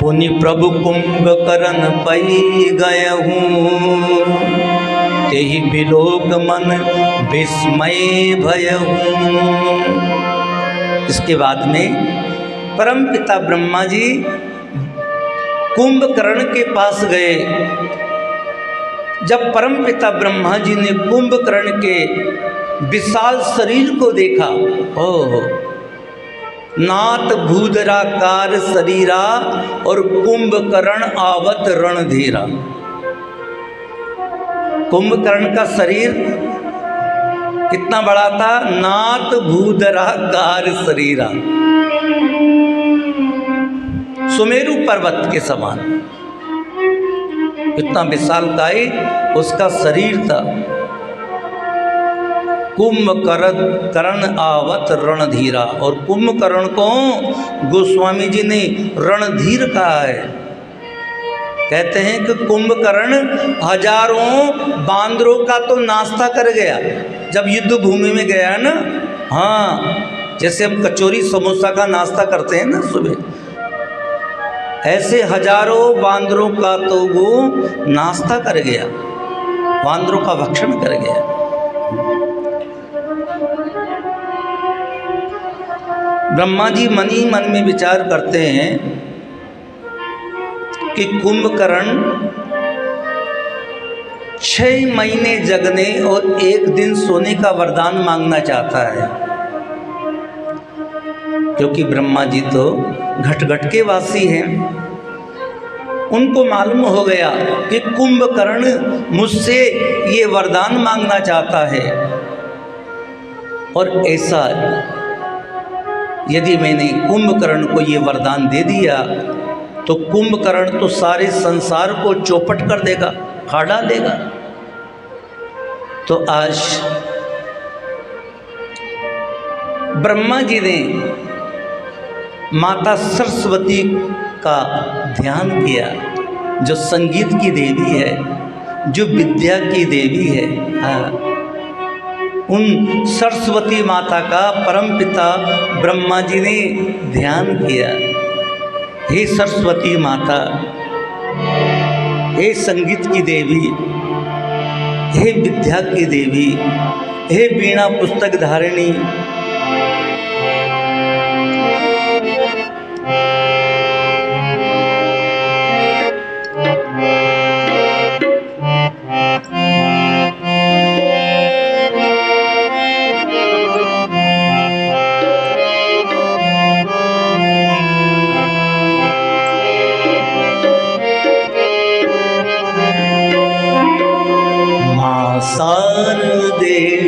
पुनि प्रभु कुंभकर्ण पई गए हूँ, तेहि बिलोक मन विस्मय भयहूँ। इसके बाद में परम पिता ब्रह्मा जी कुंभकर्ण के पास गए। जब परम पिता ब्रह्मा जी ने कुंभकर्ण के विशाल शरीर को देखा, ओह, नाथ भूधराकार शरीरा और कुंभकर्ण आवत रणधीरा। कुंभकर्ण का शरीर कितना बड़ा था? नाथ भूधराकार शरीरा, सुमेरु पर्वत के समान इतना विशालकाय उसका शरीर था। कर्ण आवत रणधीरा। और कुंभकर्ण को गोस्वामी जी ने रणधीर कहा है। कहते हैं कि कुंभकर्ण हजारों बांदरों का तो नाश्ता कर गया जब युद्ध भूमि में गया ना। हाँ, जैसे हम कचौरी समोसा का नाश्ता करते हैं ना सुबह, ऐसे हजारों बांदरों का तो वो नाश्ता कर गया, बांदरों का भक्षण कर गया। ब्रह्मा जी मन ही मन में विचार करते हैं कि कुंभकर्ण 6 महीने जगने और 1 दिन सोने का वरदान मांगना चाहता है, क्योंकि ब्रह्मा जी तो घट घट के वासी हैं। उनको मालूम हो गया कि कुंभकर्ण मुझसे ये वरदान मांगना चाहता है, और ऐसा यदि मैंने कुंभकर्ण को ये वरदान दे दिया तो कुंभकर्ण तो सारे संसार को चौपट कर देगा, खा डालेगा। तो आज ब्रह्मा जी ने माता सरस्वती का ध्यान किया, जो संगीत की देवी है, जो विद्या की देवी है। हाँ, उन सरस्वती माता का परमपिता ब्रह्मा जी ने ध्यान किया। हे सरस्वती माता, हे संगीत की देवी, हे विद्या की देवी, हे वीणा पुस्तक धारिणी,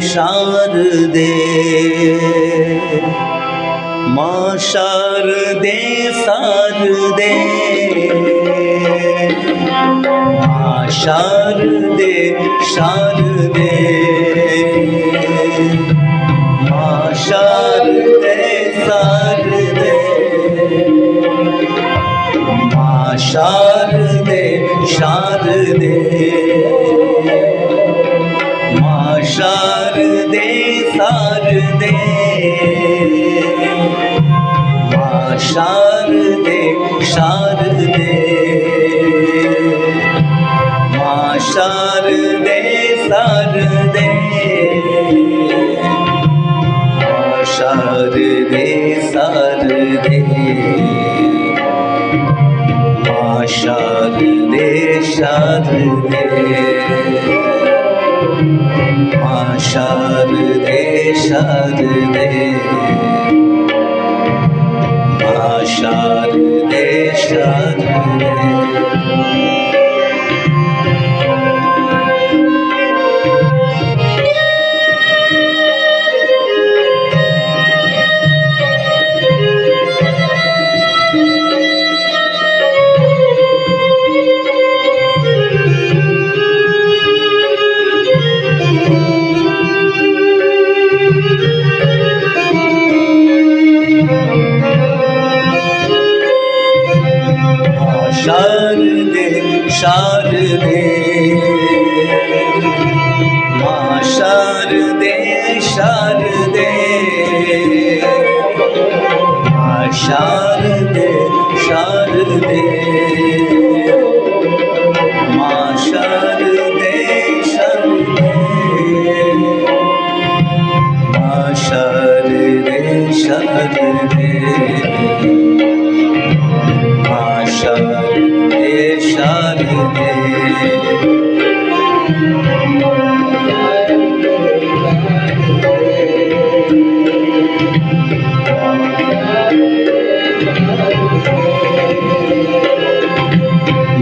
शारदे माँ शारदे शारदे माँ शारदे शारदे माँ शारदे शारदे माँ शारदे शारदे शारदे शारदे माँ शारदे शारदे माँ शारदे शारदे माँ शारदे शारदे माँ शारदे शारदे माँ शारदे शारदे माँ शारदे शारदे। शारदे शारदे माँ शारदे शारदे माँ शारदे शारदे माँ शारदे शारदे माँ शारदे शारदे माँ शारदे शारदे।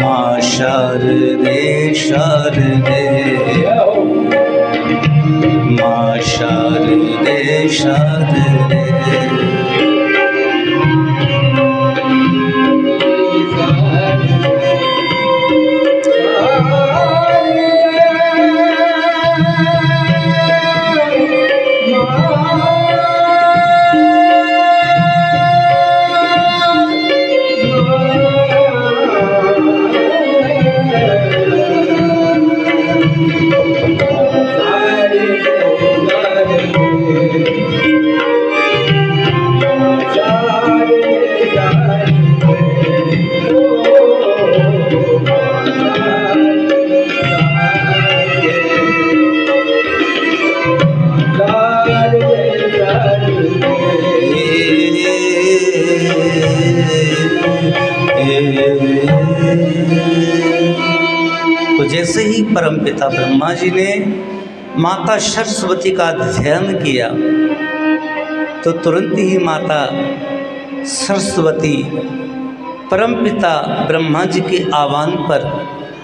माँ शारदे शारदे माँ शारदे शारदे। जैसे ही परमपिता ब्रह्मा जी ने माता सरस्वती का ध्यान किया तो तुरंत ही माता सरस्वती परमपिता ब्रह्मा जी के आह्वान पर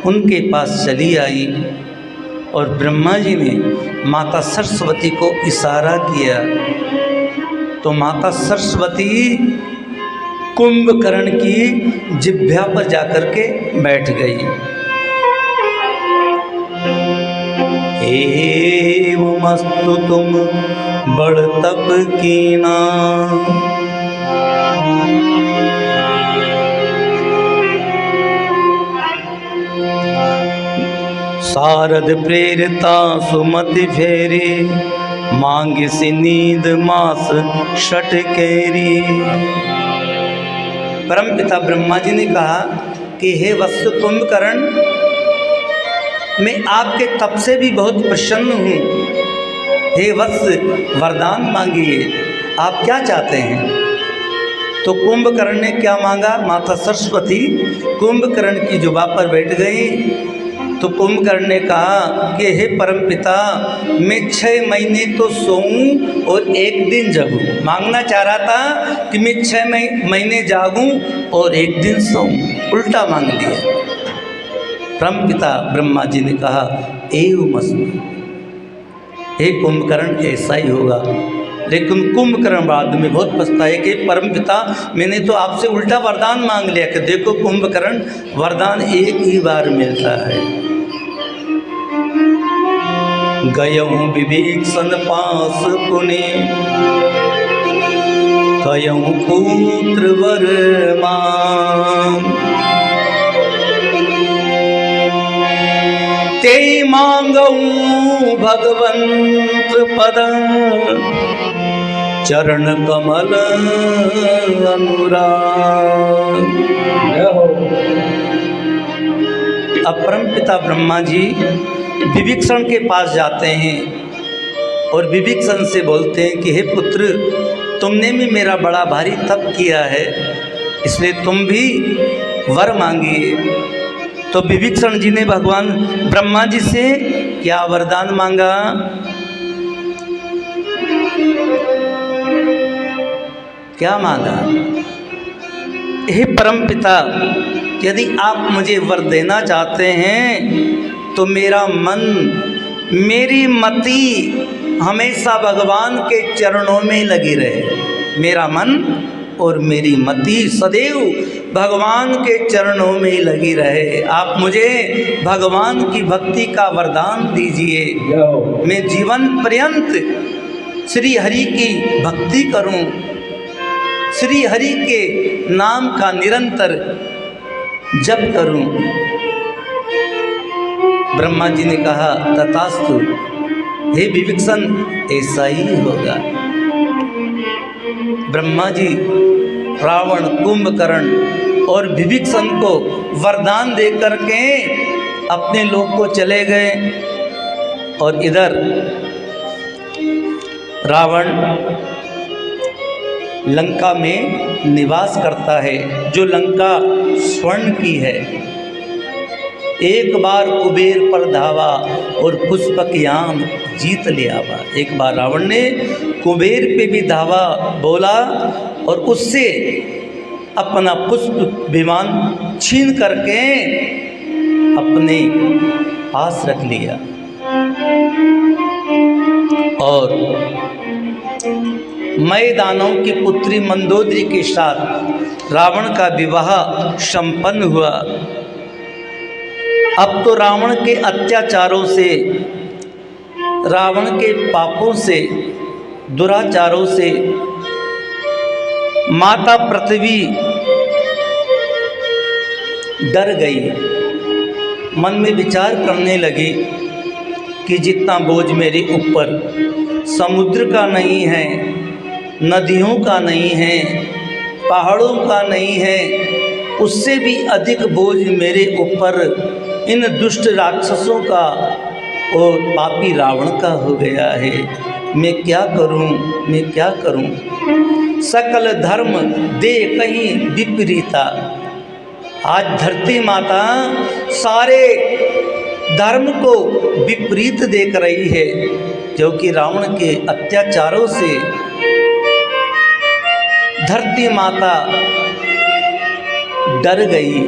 उनके पास चली आई और ब्रह्मा जी ने माता सरस्वती को इशारा किया तो माता सरस्वती कुंभकर्ण की जिह्वा पर जाकर के बैठ गई। एवमस्तु तुम बड़ तप कीना, शारद प्रेरिता सुमति फेरी, मांग सी नींद मास शट केरी। परमपिता ब्रह्मा जी ने कहा कि हे वत्स कुंभकर्ण, मैं आपके तप से भी बहुत प्रसन्न हूँ। हे वत्स वरदान मांगिए, आप क्या चाहते हैं? तो कुंभकर्ण ने क्या मांगा? माता सरस्वती कुंभकर्ण की जुबा पर बैठ गई तो कुंभकर्ण ने कहा कि हे परमपिता, मैं 6 महीने तो सोऊं और 1 दिन जगूं। मांगना चाह रहा था कि मैं 6 महीने जागूं और 1 दिन सोऊं, उल्टा मांग लिया। परमपिता ब्रह्मा जी ने कहा एवमस्तु, हे कुंभकर्ण ऐसा ही होगा। लेकिन कुंभकर्ण बाद में बहुत पछताए कि परमपिता, मैंने तो आपसे उल्टा वरदान मांग लिया। कि देखो कुंभकर्ण, वरदान एक ही बार मिलता है। गयऊँ विभीषण पास पुनि, कयऊँ पुत्र वर मांग, ते मांगऊँ भगवंत पद, चरण कमल अनुराग। अब परमपिता ब्रह्मा जी विभीषण के पास जाते हैं और विभीषण से बोलते हैं कि हे पुत्र, तुमने भी मेरा बड़ा भारी तप किया है, इसलिए तुम भी वर मांगिए। तो विभीषण जी ने भगवान ब्रह्मा जी से क्या वरदान मांगा? क्या मांगा? हे परमपिता, यदि आप मुझे वर देना चाहते हैं तो मेरा मन, मेरी मति हमेशा भगवान के चरणों में लगी रहे। मेरा मन और मेरी मति सदैव भगवान के चरणों में लगी रहे। आप मुझे भगवान की भक्ति का वरदान दीजिए। मैं जीवन पर्यंत श्री हरि की भक्ति करूं, श्री हरि के नाम का निरंतर जप करूं। ब्रह्मा जी ने कहा तथास्तु, हे विभीषण ऐसा ही होगा। ब्रह्मा जी रावण, कुंभकर्ण और विभीषण को वरदान दे करके अपने लोक को चले गए। और इधर रावण लंका में निवास करता है, जो लंका स्वर्ण की है। एक बार कुबेर पर धावा और पुष्पक यान जीत ले आवा। एक बार रावण ने कुबेर पे भी धावा बोला और उससे अपना पुष्प विमान छीन करके अपने पास रख लिया। और मय दानव की पुत्री मंदोदरी के साथ रावण का विवाह संपन्न हुआ। अब तो रावण के अत्याचारों से, रावण के पापों से, दुराचारों से माता पृथ्वी डर गई। मन में विचार करने लगी कि जितना बोझ मेरे ऊपर समुद्र का नहीं है, नदियों का नहीं है, पहाड़ों का नहीं है, उससे भी अधिक बोझ मेरे ऊपर इन दुष्ट राक्षसों का और पापी रावण का हो गया है। मैं क्या करूं, मैं क्या करूं? सकल धर्म दे कहीं विपरीता। आज धरती माता सारे धर्म को विपरीत देख रही है, क्योंकि रावण के अत्याचारों से धरती माता डर गई।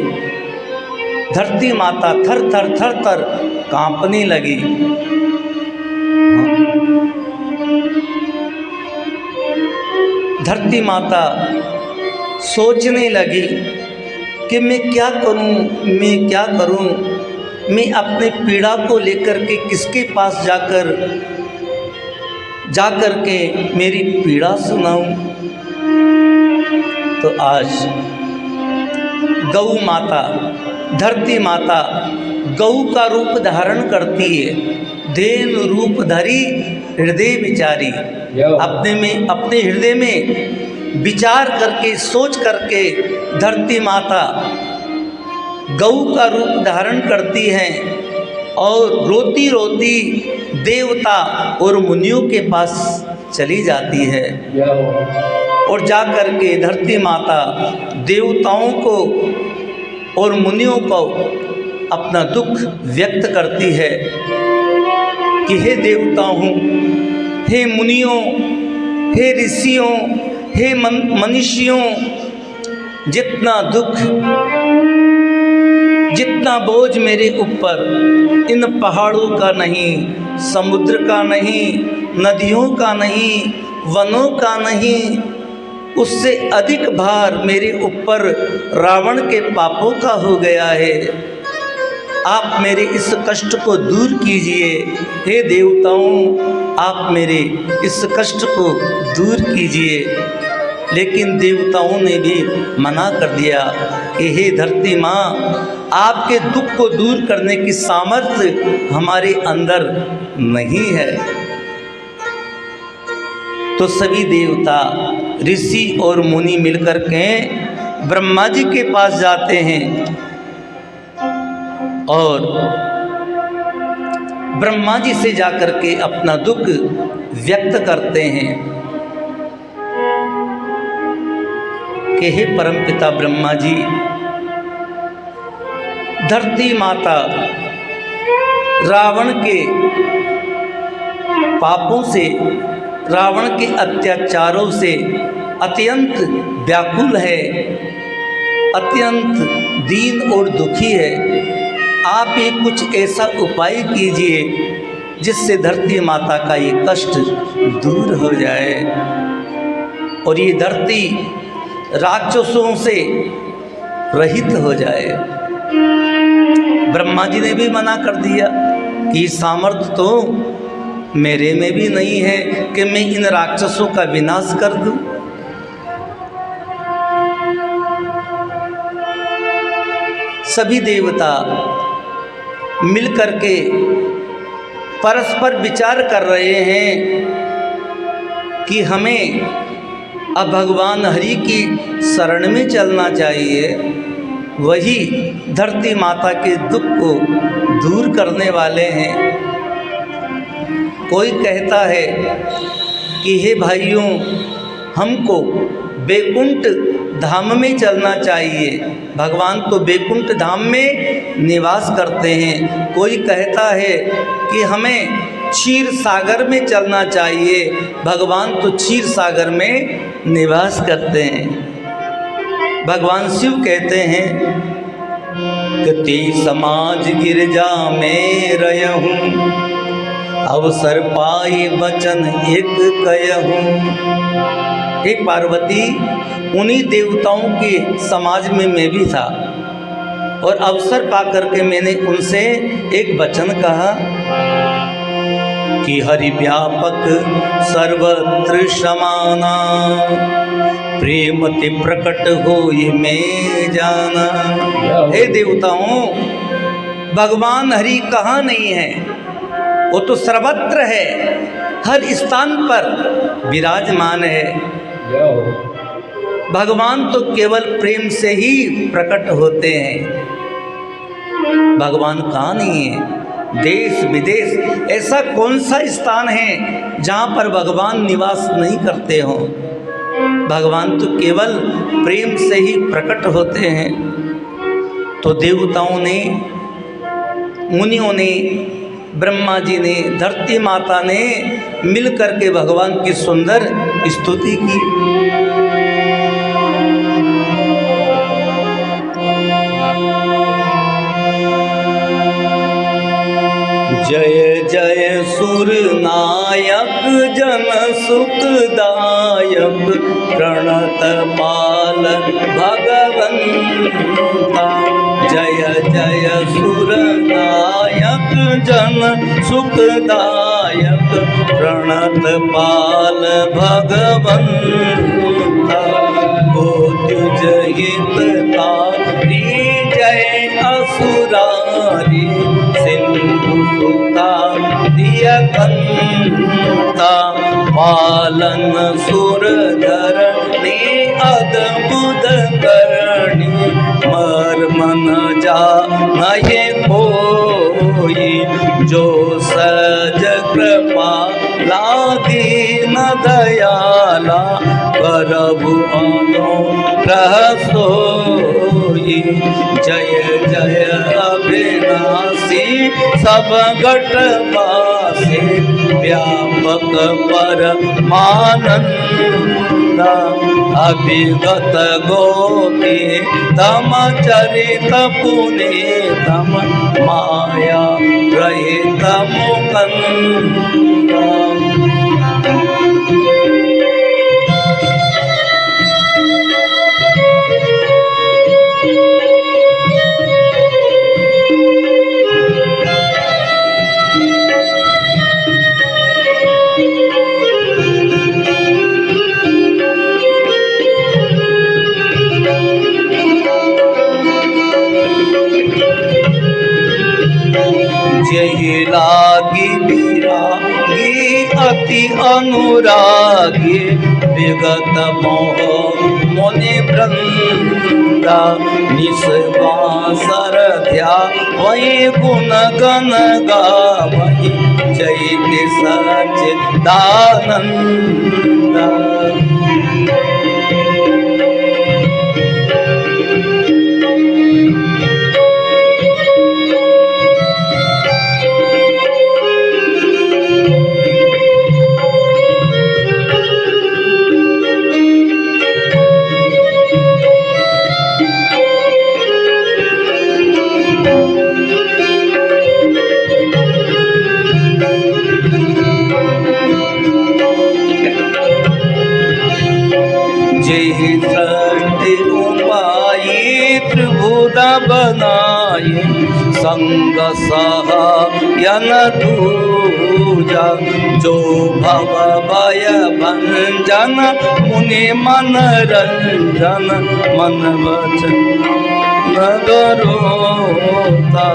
धरती माता थर थर थर थर कांपने लगी। धरती माता सोचने लगी कि मैं क्या करूं, मैं क्या करूं, मैं अपने पीड़ा को लेकर के किसके पास जाकर के मेरी पीड़ा सुनाऊं। तो आज गौ माता, धरती माता गौ का रूप धारण करती है। धेन रूप धरी हृदय विचारी, अपने हृदय में विचार करके सोच करके धरती माता गौ का रूप धारण करती है और रोती रोती देवता और मुनियों के पास चली जाती है। और जा कर के धरती माता देवताओं को और मुनियों को अपना दुख व्यक्त करती है कि हे देवताओं, हे मुनियों, हे ऋषियों, हे मनुष्यों, जितना दुख, जितना बोझ मेरे ऊपर इन पहाड़ों का नहीं, समुद्र का नहीं, नदियों का नहीं, वनों का नहीं, उससे अधिक भार मेरे ऊपर रावण के पापों का हो गया है। आप मेरे इस कष्ट को दूर कीजिए। हे देवताओं, आप मेरे इस कष्ट को दूर कीजिए। लेकिन देवताओं ने भी मना कर दिया कि हे धरती माँ, आपके दुख को दूर करने की सामर्थ्य हमारे अंदर नहीं है। तो सभी देवता, ऋषि और मुनि मिलकर के ब्रह्मा जी के पास जाते हैं और ब्रह्मा जी से जाकर के अपना दुख व्यक्त करते हैं कि हे परमपिता ब्रह्मा जी, धरती माता रावण के पापों से, रावण के अत्याचारों से अत्यंत व्याकुल है, अत्यंत दीन और दुखी है। आप ही कुछ ऐसा उपाय कीजिए जिससे धरती माता का ये कष्ट दूर हो जाए और ये धरती राक्षसों से रहित हो जाए। ब्रह्मा जी ने भी मना कर दिया कि सामर्थ्य तो मेरे में भी नहीं है कि मैं इन राक्षसों का विनाश कर दूं। सभी देवता मिलकर के परस्पर विचार कर रहे हैं कि हमें अब भगवान हरि की शरण में चलना चाहिए। वही धरती माता के दुख को दूर करने वाले हैं। कोई कहता है कि हे भाइयों, हमको बैकुंठ धाम में चलना चाहिए। भगवान तो बैकुंठ धाम में निवास करते हैं। कोई कहता है कि हमें क्षीर सागर में चलना चाहिए। भगवान तो क्षीर सागर में निवास करते हैं। भगवान शिव कहते हैं कि ते समाज गिरजा में रहूं, अवसर पाई बचन एक कहूं। हे पार्वती, उन्हीं देवताओं के समाज में मैं भी था और अवसर पाकर के मैंने उनसे एक वचन कहा कि हरि व्यापक सर्वत्र समाना, प्रेम ते प्रकट होई मैं जाना। हे देवताओं, भगवान हरि कहाँ नहीं है? वो तो सर्वत्र है, हर स्थान पर विराजमान है। भगवान तो केवल प्रेम से ही प्रकट होते हैं। भगवान कहाँ नहीं है? देश विदेश ऐसा कौन सा स्थान है जहाँ पर भगवान निवास नहीं करते हों? भगवान तो केवल प्रेम से ही प्रकट होते हैं। तो देवताओं ने मुनियों ने, ब्रह्मा जी ने, धरती माता ने मिल करके भगवान की सुंदर स्तुति की। जय जय सुर नायक जन सुखदायक प्रणत पाल भगवंता। जय जय सुर नायक जन सुखदायक प्रणत पाल भगवंता। गोत्युज हितकारी जय असुरारी सिंधु सुता दियकंता। पालन सुरधरणी अद्भुत करणी मर्म न जाने कोई। जो सज कृपा दीन दयाला प्रभु अनुग्रह सोई। जय जय अविनाशी सब घट वासी व्यापक परमानंद। अभिगत गोपी तम चरित पुनीतम माया रहित मुकुंद। जय लागी विरागी अति अनुरागी विगत मोह मुनि वृंदा। निस्वासर ध्या वही गुण गण गावही जय सच्चिदानंद। सृष्टि उपाई त्रिभुवन बनाए संग सहायन दूजा। जो भव भय भंजन मुनि मन रंजन मन वचन नगरोता।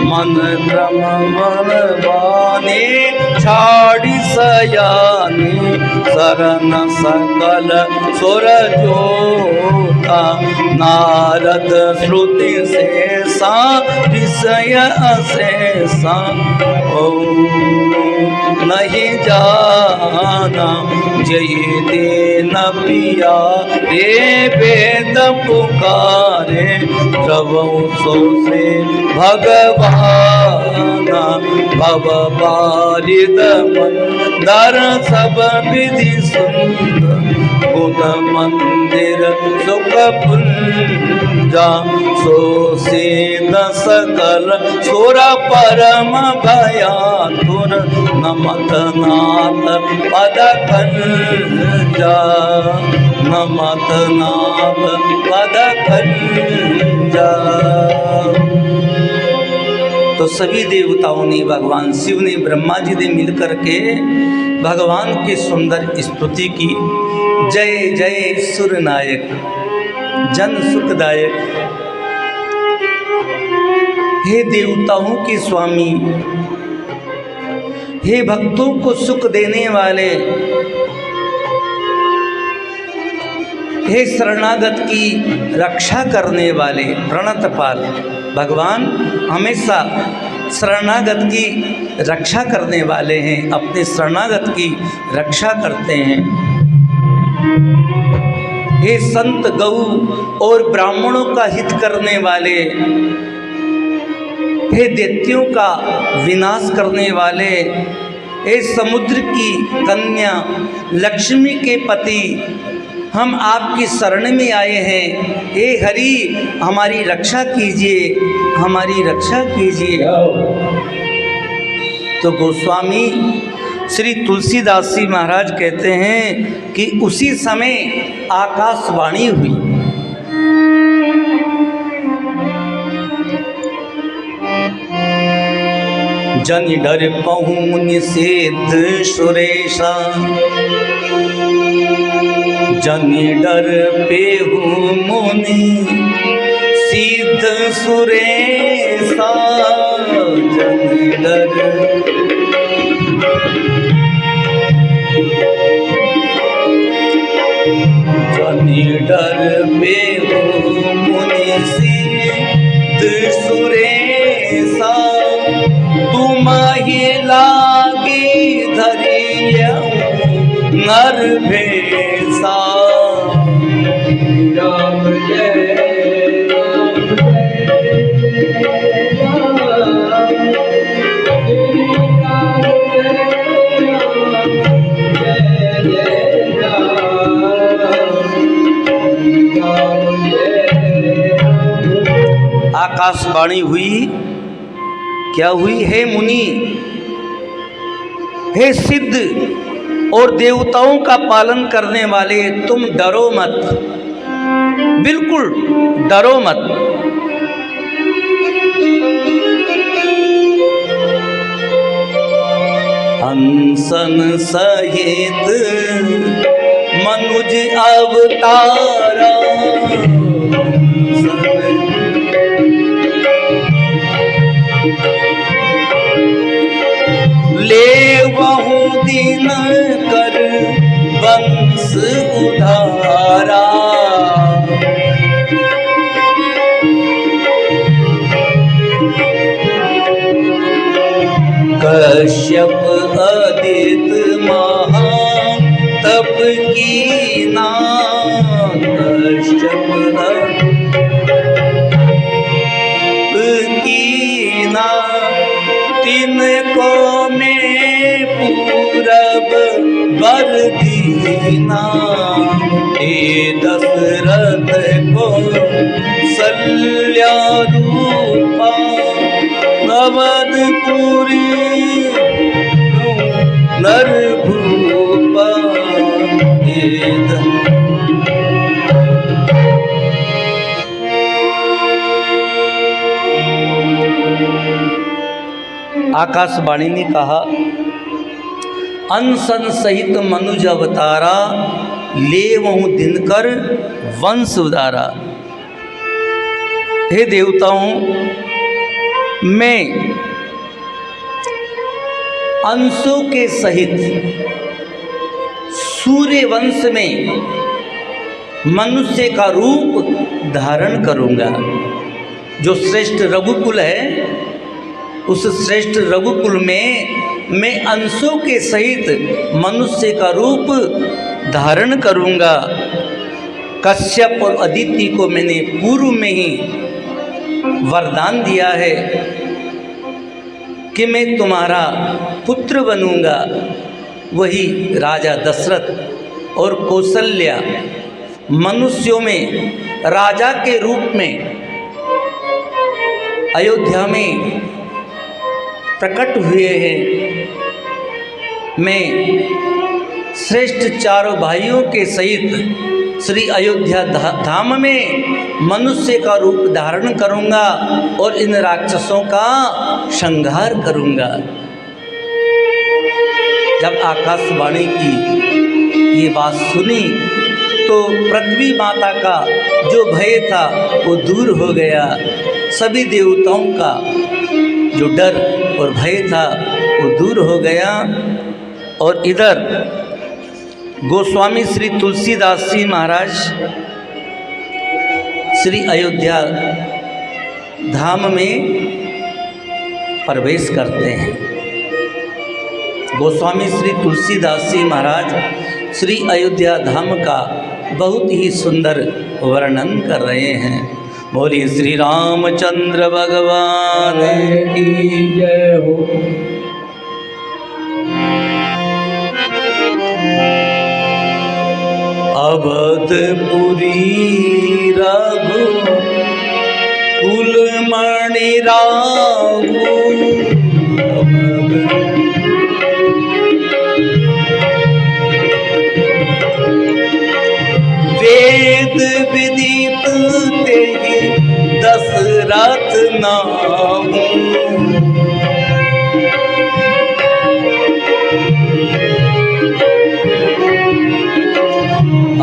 मन क्रम मन वाणी छाड़ी सयानी शरण सकल सुर जोता। नारद श्रुति शेषा विषय अशेषा नहीं जाना। जय देन पिया रे वेद पुकारे प्रभु सो से भगवाना। भव बारिद मंदर सब विधि सुंदर गुण मंदिर सुख पुंजा। सो सीन सकल सुर परम भयातुर नमत नाथ पद खंजा। नमत नाथ पद खंजा। तो सभी देवताओं ने, भगवान शिव ने, ब्रह्मा जी ने मिलकर के भगवान की सुंदर स्तुति की। जय जय सुर नायक जन सुखदायक। हे देवताओं के स्वामी, हे भक्तों को सुख देने वाले, हे शरणागत की रक्षा करने वाले प्रणतपाल भगवान हमेशा शरणागत की रक्षा करने वाले हैं, अपने शरणागत की रक्षा करते हैं। हे संत गौ और ब्राह्मणों का हित करने वाले, हे दैत्यों का विनाश करने वाले, हे समुद्र की कन्या, लक्ष्मी के पति, हम आपकी शरण में आए हैं। हे हरि, हमारी रक्षा कीजिए, हमारी रक्षा कीजिए। तो गोस्वामी श्री तुलसीदास जी महाराज कहते हैं कि उसी समय आकाशवाणी हुई। जन डर पहुन सिद्ध सुरेशा, जन डर पेहु मुनि सिद्ध सुरेशा, जन डर डर पेहु मुनि सिद्ध सुरेशा, तुम ही लागी धरियऊ नर भेसा। राम जय राम आकाशवाणी हुई। क्या हुई? हे मुनि, हे सिद्ध और देवताओं का पालन करने वाले, तुम डरो मत, बिल्कुल डरो मत। हंसन सहित मनुज अवतारा, ले वहु दिन कर वंश उधारा। कश्यप अदित महा तप कीना, कश्यप कीना, तिनको में पूरब वर दीना। हे दशरथ को सल्या रूपा, अवधपुरी नर भूपा। आकाशवाणी ने कहा, अनसन सहित मनुज अवतारा, लेवहु दिनकर वंश उदारा। हे देवताओं, मैं अंशों के सहित सूर्य वंश में मनुष्य का रूप धारण करूंगा। जो श्रेष्ठ रघुकुल है, उस श्रेष्ठ रघुकुल में मैं अंशों के सहित मनुष्य का रूप धारण करूंगा। कश्यप और अदिति को मैंने पूर्व में ही वरदान दिया है कि मैं तुम्हारा पुत्र बनूंगा। वही राजा दशरथ और कौशल्या मनुष्यों में राजा के रूप में अयोध्या में प्रकट हुए हैं। मैं श्रेष्ठ चारों भाइयों के सहित श्री अयोध्या धाम में मनुष्य का रूप धारण करूंगा और इन राक्षसों का संहार करूंगा। जब आकाशवाणी की ये बात सुनी तो पृथ्वी माता का जो भय था वो दूर हो गया। सभी देवताओं का जो डर और भय था वो दूर हो गया। और इधर गोस्वामी श्री तुलसीदास जी महाराज श्री अयोध्या धाम में प्रवेश करते हैं। गोस्वामी श्री तुलसीदास जी महाराज श्री अयोध्या धाम का बहुत ही सुंदर वर्णन कर रहे हैं। बोलिए श्री रामचंद्र भगवान की। जय हो। अवधपुरी रघुकुल मणि राहु, वेद विदित तेहि दशरथ नामु।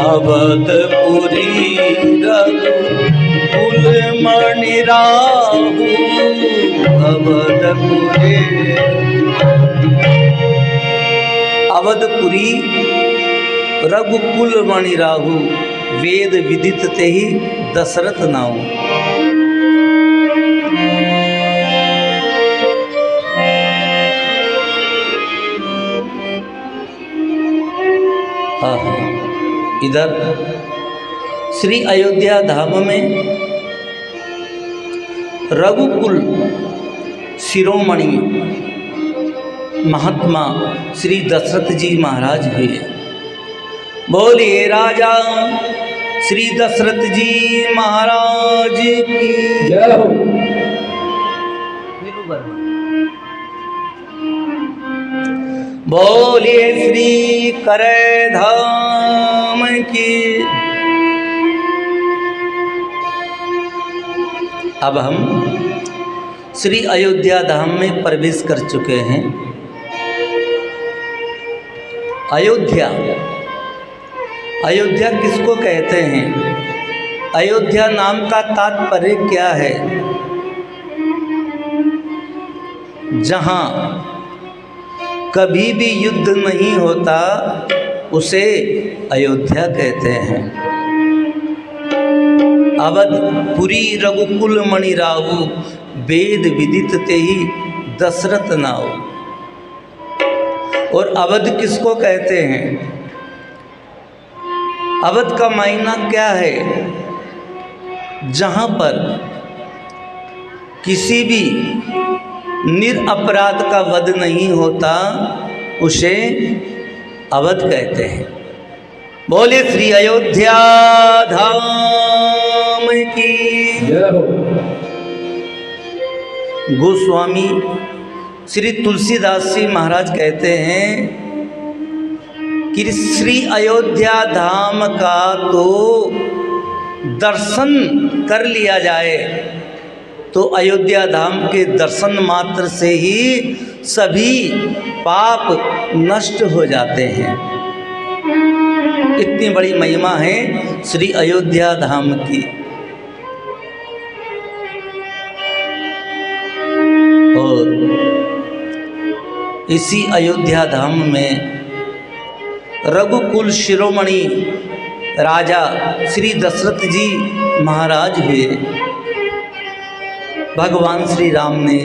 अवधपुरी रघुकुल मणि राहु, अवधपुरी अवधपुरी रघुकुल मणि राहु, वेद विदित तेहि दशरथ नाऊ। इधर श्री अयोध्या धाम में रघुकुल शिरोमणि महात्मा श्री दशरथ जी महाराज हुए। बोलिए राजा श्री दशरथ जी महाराज की जय हो। बोलिए श्री करे धाम की। अब हम श्री अयोध्या धाम में प्रवेश कर चुके हैं। अयोध्या, अयोध्या किसको कहते हैं? अयोध्या नाम का तात्पर्य क्या है? जहाँ कभी भी युद्ध नहीं होता उसे अयोध्या कहते हैं। अवधपुरी रघुकुल मणि राहु, वेद विदित तेहि दशरथ नाऊ। और अवध किसको कहते हैं? अवध का मायना क्या है? जहाँ पर किसी भी निरपराध का वध नहीं होता उसे अवध कहते हैं। बोले श्री अयोध्या धाम की जय हो। गोस्वामी श्री तुलसीदास जी महाराज कहते हैं कि श्री अयोध्या धाम का तो दर्शन कर लिया जाए तो अयोध्या धाम के दर्शन मात्र से ही सभी पाप नष्ट हो जाते हैं। इतनी बड़ी महिमा है श्री अयोध्या धाम की। और इसी अयोध्या धाम में रघुकुल शिरोमणि राजा श्री दशरथ जी महाराज हुए। भगवान श्री राम ने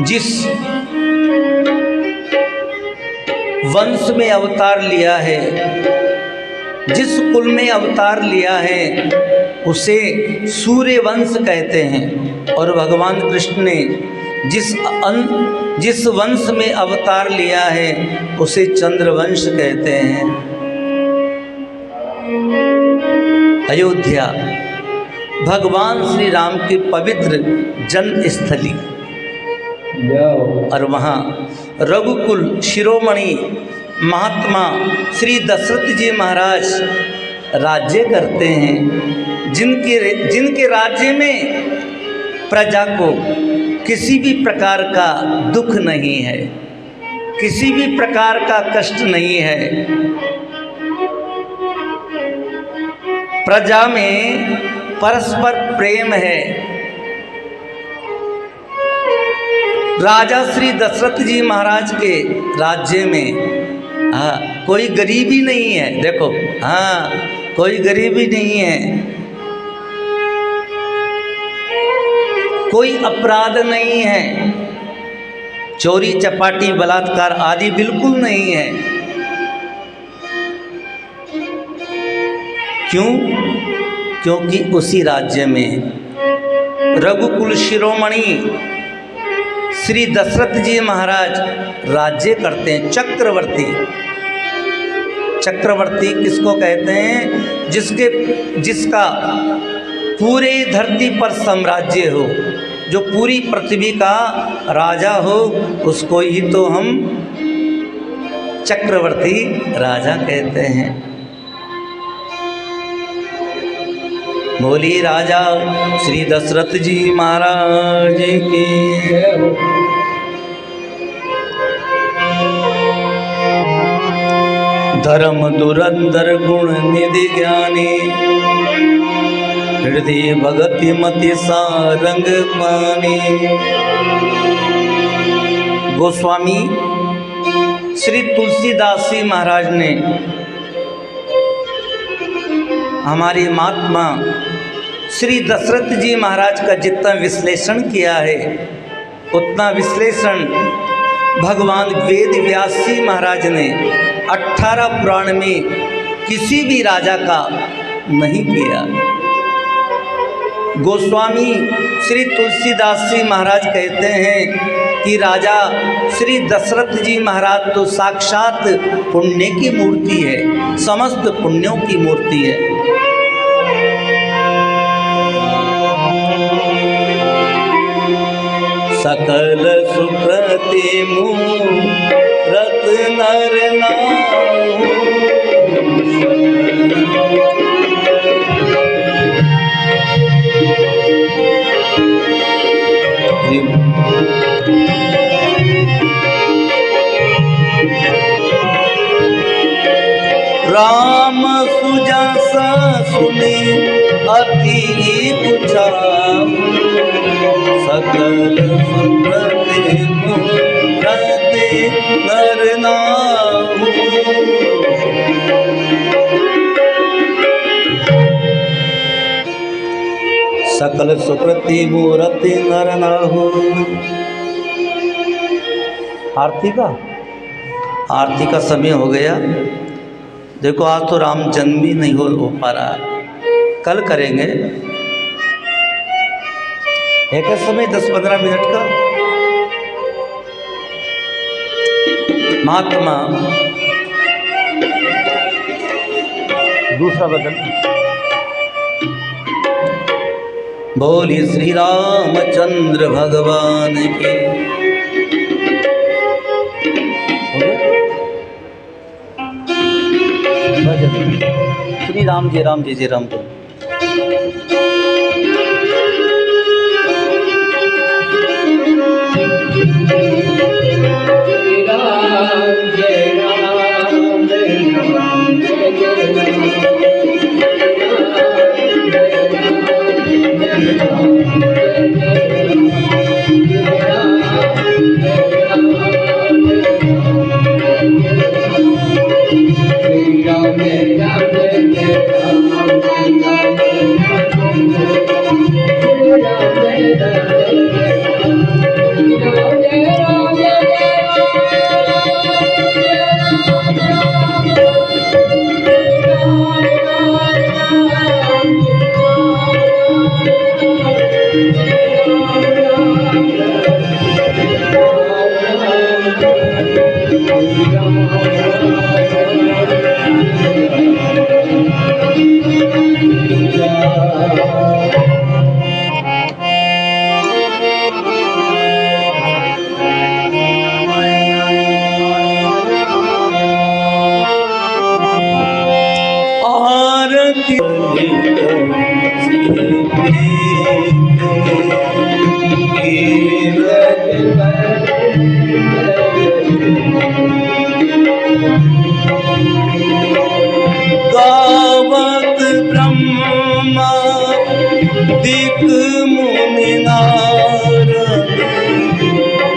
जिस वंश में अवतार लिया है, जिस कुल में अवतार लिया है उसे सूर्य वंश कहते हैं। और भगवान कृष्ण ने जिस वंश में अवतार लिया है उसे चंद्रवंश कहते हैं। अयोध्या भगवान श्री राम की पवित्र जन्म स्थली और वहाँ रघुकुल शिरोमणि महात्मा श्री दशरथ जी महाराज राज्य करते हैं, जिनके राज्य में प्रजा को किसी भी प्रकार का दुख नहीं है, किसी भी प्रकार का कष्ट नहीं है। प्रजा में परस्पर प्रेम है। राजा श्री दशरथ जी महाराज के राज्य में कोई गरीबी नहीं है। देखो, कोई गरीबी नहीं है, कोई अपराध नहीं है, चोरी चपाटी बलात्कार आदि बिल्कुल नहीं है। क्यों? क्योंकि उसी राज्य में रघुकुल शिरोमणि श्री दशरथ जी महाराज राज्य करते हैं। चक्रवर्ती, चक्रवर्ती किसको कहते हैं? जिसका पूरे धरती पर साम्राज्य हो, जो पूरी पृथ्वी का राजा हो, उसको ही तो हम चक्रवर्ती राजा कहते हैं। बोली राजा श्री दशरथ जी महाराज की। धर्म दुरंदर गुण निधि ज्ञानी, हृदय भगति मति सारंग पानी। गोस्वामी श्री तुलसीदास जी महाराज ने हमारे महात्मा श्री दशरथ जी महाराज का जितना विश्लेषण किया है, उतना विश्लेषण भगवान वेद व्यास जी महाराज ने 18 पुराण में किसी भी राजा का नहीं किया। गोस्वामी श्री तुलसीदास जी महाराज कहते हैं कि राजा श्री दशरथ जी महाराज तो साक्षात पुण्य की मूर्ति है, समस्त पुण्यों की मूर्ति है। सकल सुकृति मूरत नर नाम, राम सुजस सुनि अति पुछाऊ, सकल सुकृति मूरत नर नाम। सकल सुकृति मूरति नर नाहु। आरती का समय हो गया। देखो आज तो राम जन्म भी नहीं हो पा रहा है, कल करेंगे। है क्या समय 10-15 मिनट का? महात्मा दूसरा बदल। बोलिए श्री रामचंद्र भगवान की। श्री राम जय राम जय जय राम। गावत ब्रह्मा दिक मुनि नारद,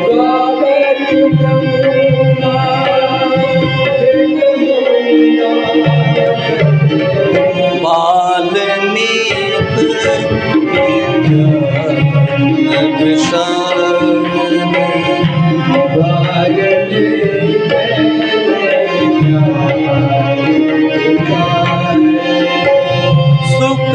गावत ब्रह्मा दिक मुनि नारद, बाल्मीक सुख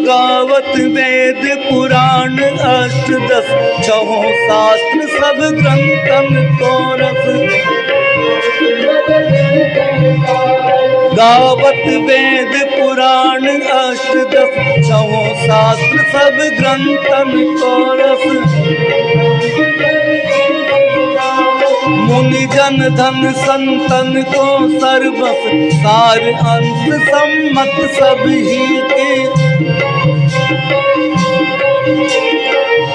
गावत वेद पुराण अष्टदश छहों शास्त्र सब ग्रंथन को रस। गावत वेद पुराण अष्टदश छहों शास्त्र सब ग्रंथन को रस। मुनि जन धन संतन को सर्वस सार अंत सम्मत सभी के।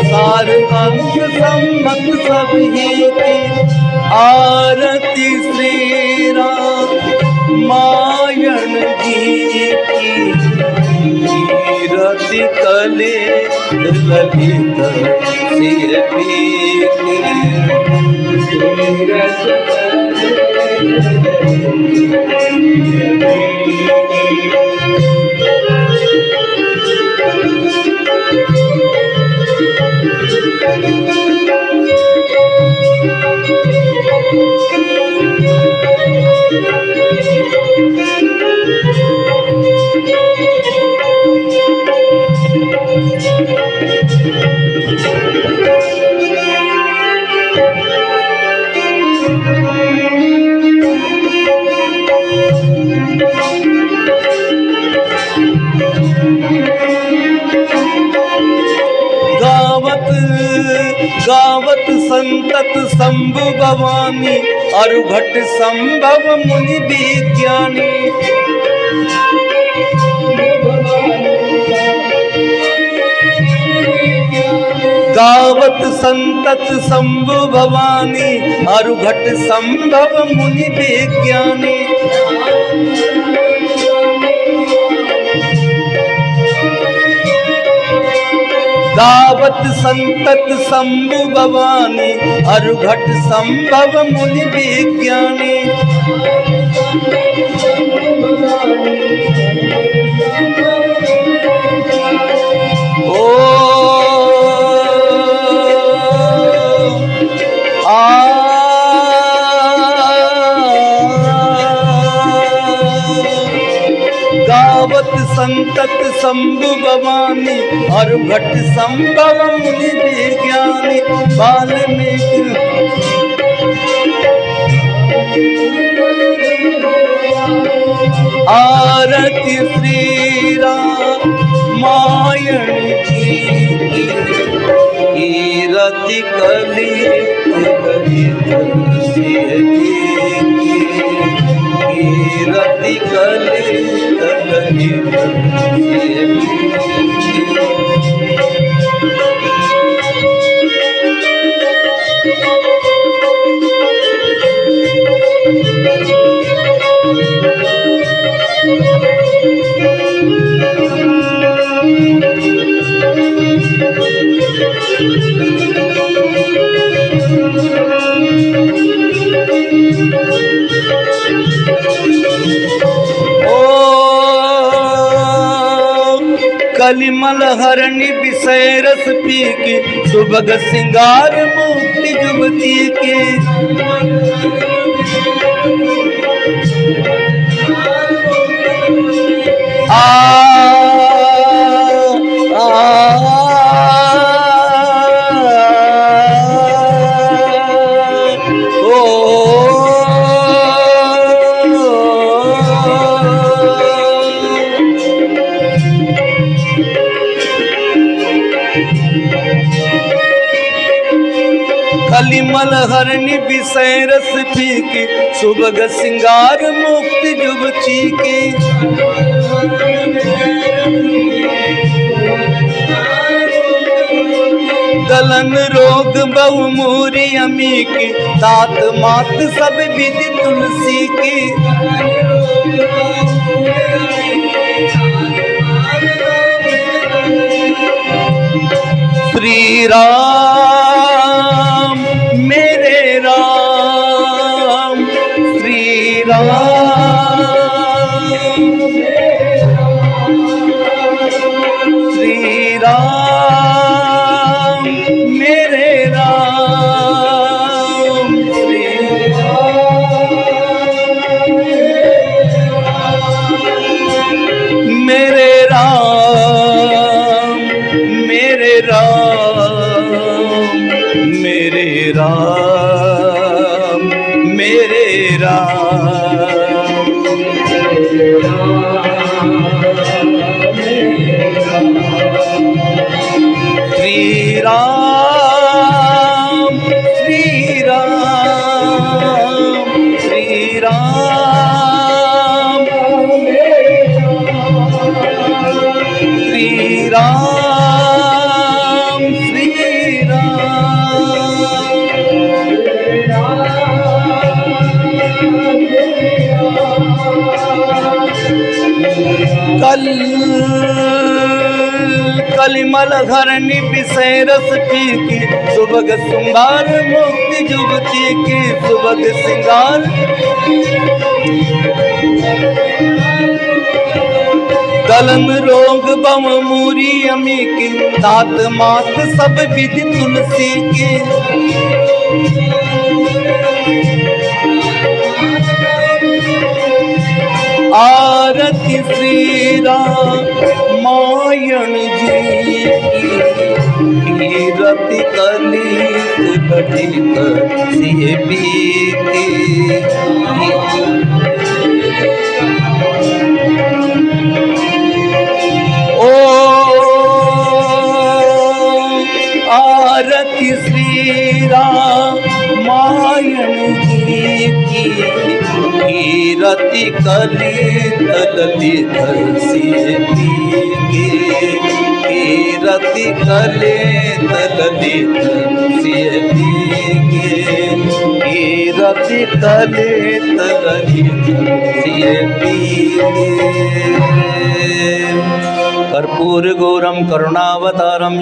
सार अंत सम्मत सभी के। आरती श्री राम मायन जी की। कीरति कले ललित सिर गावत संतत शंभु भवानी अरुघट संभव मुनि विज्ञानी। गावत संतत शंभु भवानी अरुघट संभव मुनि विज्ञानी। गावत संतत शंभु भवानी अरुघट संभव मुनि विज्ञानी। ओ गावत संतत शंभु भवानी अरुघट संभव मुनि विज्ञानी। वाल्मीकि आरती श्री राम मायन जी की। कीरति कली कीरति कली कलिमल हरणी विषय रस पी की। सुभग सिंगार मुक्ति जुबती की। कलिमल हरणी विषय रस पी की। सुभग सिंगार मुक्ति जुबती की। गलन रोग बहु मूरी अमी की। तात मात सब विधि तुलसी की। श्री राम मेरे राम, श्री राम, श्री राम मेरे राम, श्री मेरे राम, मेरे राम, मेरे राम, मेरे श्री राम, श्री राम, श्री राम, श्री राम, श्री कलिमल धरणी विषय रस की सुबग श्रृंगार मुक्ति जुगती की सुबग श्रृंगार कलम रोग बम मूरी अमी की तात मात सब विधि तुलसी की आरती श्री रामायण जी की रति कली ललित सिय बीती ओ आरती श्री रामायण जी की रति कली ललित सिय बीती रति कले ललित सिय बीती रति कले ललित सिय बीती कर्पूर गौरम करुणावतारम